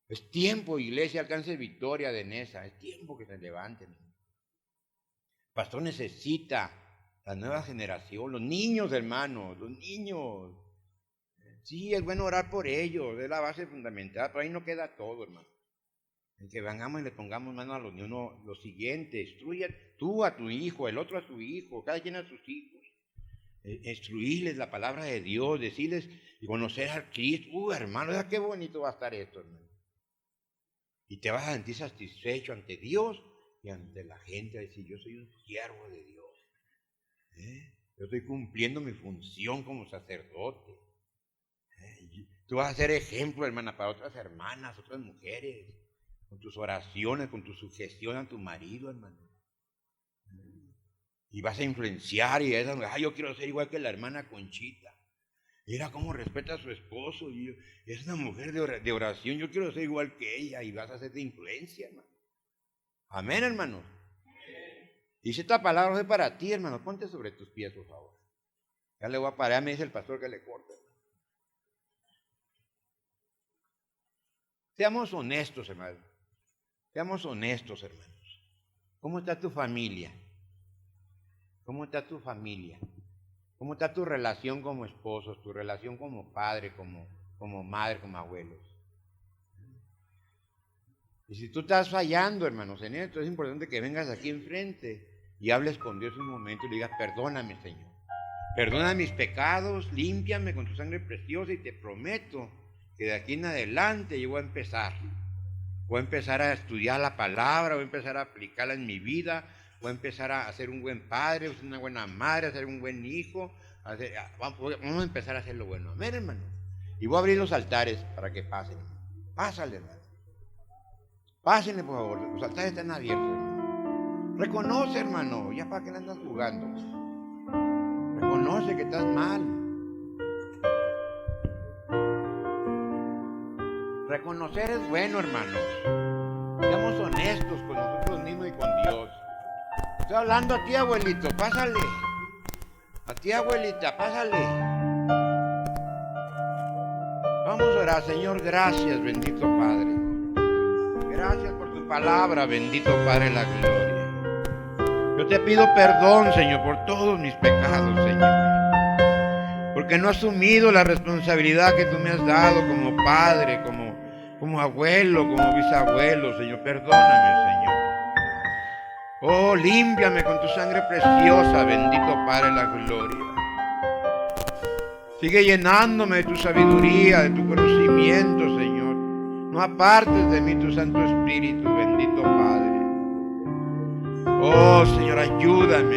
Es tiempo, iglesia, alcance victoria de Nesa. Es tiempo que se levanten. El pastor necesita la nueva generación, los niños, hermanos, los niños. Sí, es bueno orar por ellos, es la base fundamental, pero ahí no queda todo, hermano. En que vengamos y le pongamos mano a los niños, lo siguiente, instruye tú a tu hijo, el otro a su hijo, cada quien a sus hijos. Instruirles la palabra de Dios, decirles y conocer al Cristo. Hermano, ¿verdad qué bonito va a estar esto, hermano? Y te vas a sentir satisfecho ante Dios y ante la gente, a decir, yo soy un siervo de Dios. Yo estoy cumpliendo mi función como sacerdote. Tú vas a ser ejemplo, hermana, para otras hermanas, otras mujeres, con tus oraciones, con tu sugestión a tu marido, hermano. Y vas a influenciar y yo quiero ser igual que la hermana Conchita. Mira cómo respeta a su esposo. Y es una mujer de oración, yo quiero ser igual que ella. Y vas a ser de influencia, hermano. Amén, hermano. Dice esta palabra es para ti, hermano. Ponte sobre tus pies, por favor. Ya le voy a parar, me dice el pastor que le corte. Seamos honestos, hermano. Seamos honestos, hermanos. ¿Cómo está tu familia? ¿Cómo está tu familia? ¿Cómo está tu relación como esposos, tu relación como padre, como madre, como abuelos? Y si tú estás fallando, hermanos, en esto, es importante que vengas aquí enfrente y hables con Dios un momento y le digas, perdóname, Señor. Perdona mis pecados, límpiame con tu sangre preciosa y te prometo que de aquí en adelante yo voy a empezar. Voy a empezar a estudiar la palabra, voy a empezar a aplicarla en mi vida, voy a empezar a ser un buen padre, a ser una buena madre, a ser un buen hijo. Vamos a empezar a hacer lo bueno. Amén, hermano. Y voy a abrir los altares para que pasen. Pásale, hermano. Pásenle, por favor. Los altares están abiertos, hermano. Reconoce, hermano. Ya para qué le andas jugando. Reconoce que estás mal. Reconocer es bueno, hermanos. Seamos honestos con nosotros mismos y con Dios. Estoy hablando a ti, abuelito, pásale. A ti, abuelita, pásale. Vamos a orar, Señor, gracias, bendito Padre. Gracias por tu palabra, bendito Padre de la gloria. Yo te pido perdón, Señor, por todos mis pecados, Señor. Porque no he asumido la responsabilidad que tú me has dado como padre, como abuelo, como bisabuelo, Señor. Perdóname, Señor. Oh, límpiame con tu sangre preciosa, bendito Padre de la gloria. Sigue llenándome de tu sabiduría, de tu conocimiento, Señor. No apartes de mí tu Santo Espíritu, bendito Padre. Oh, Señor, ayúdame.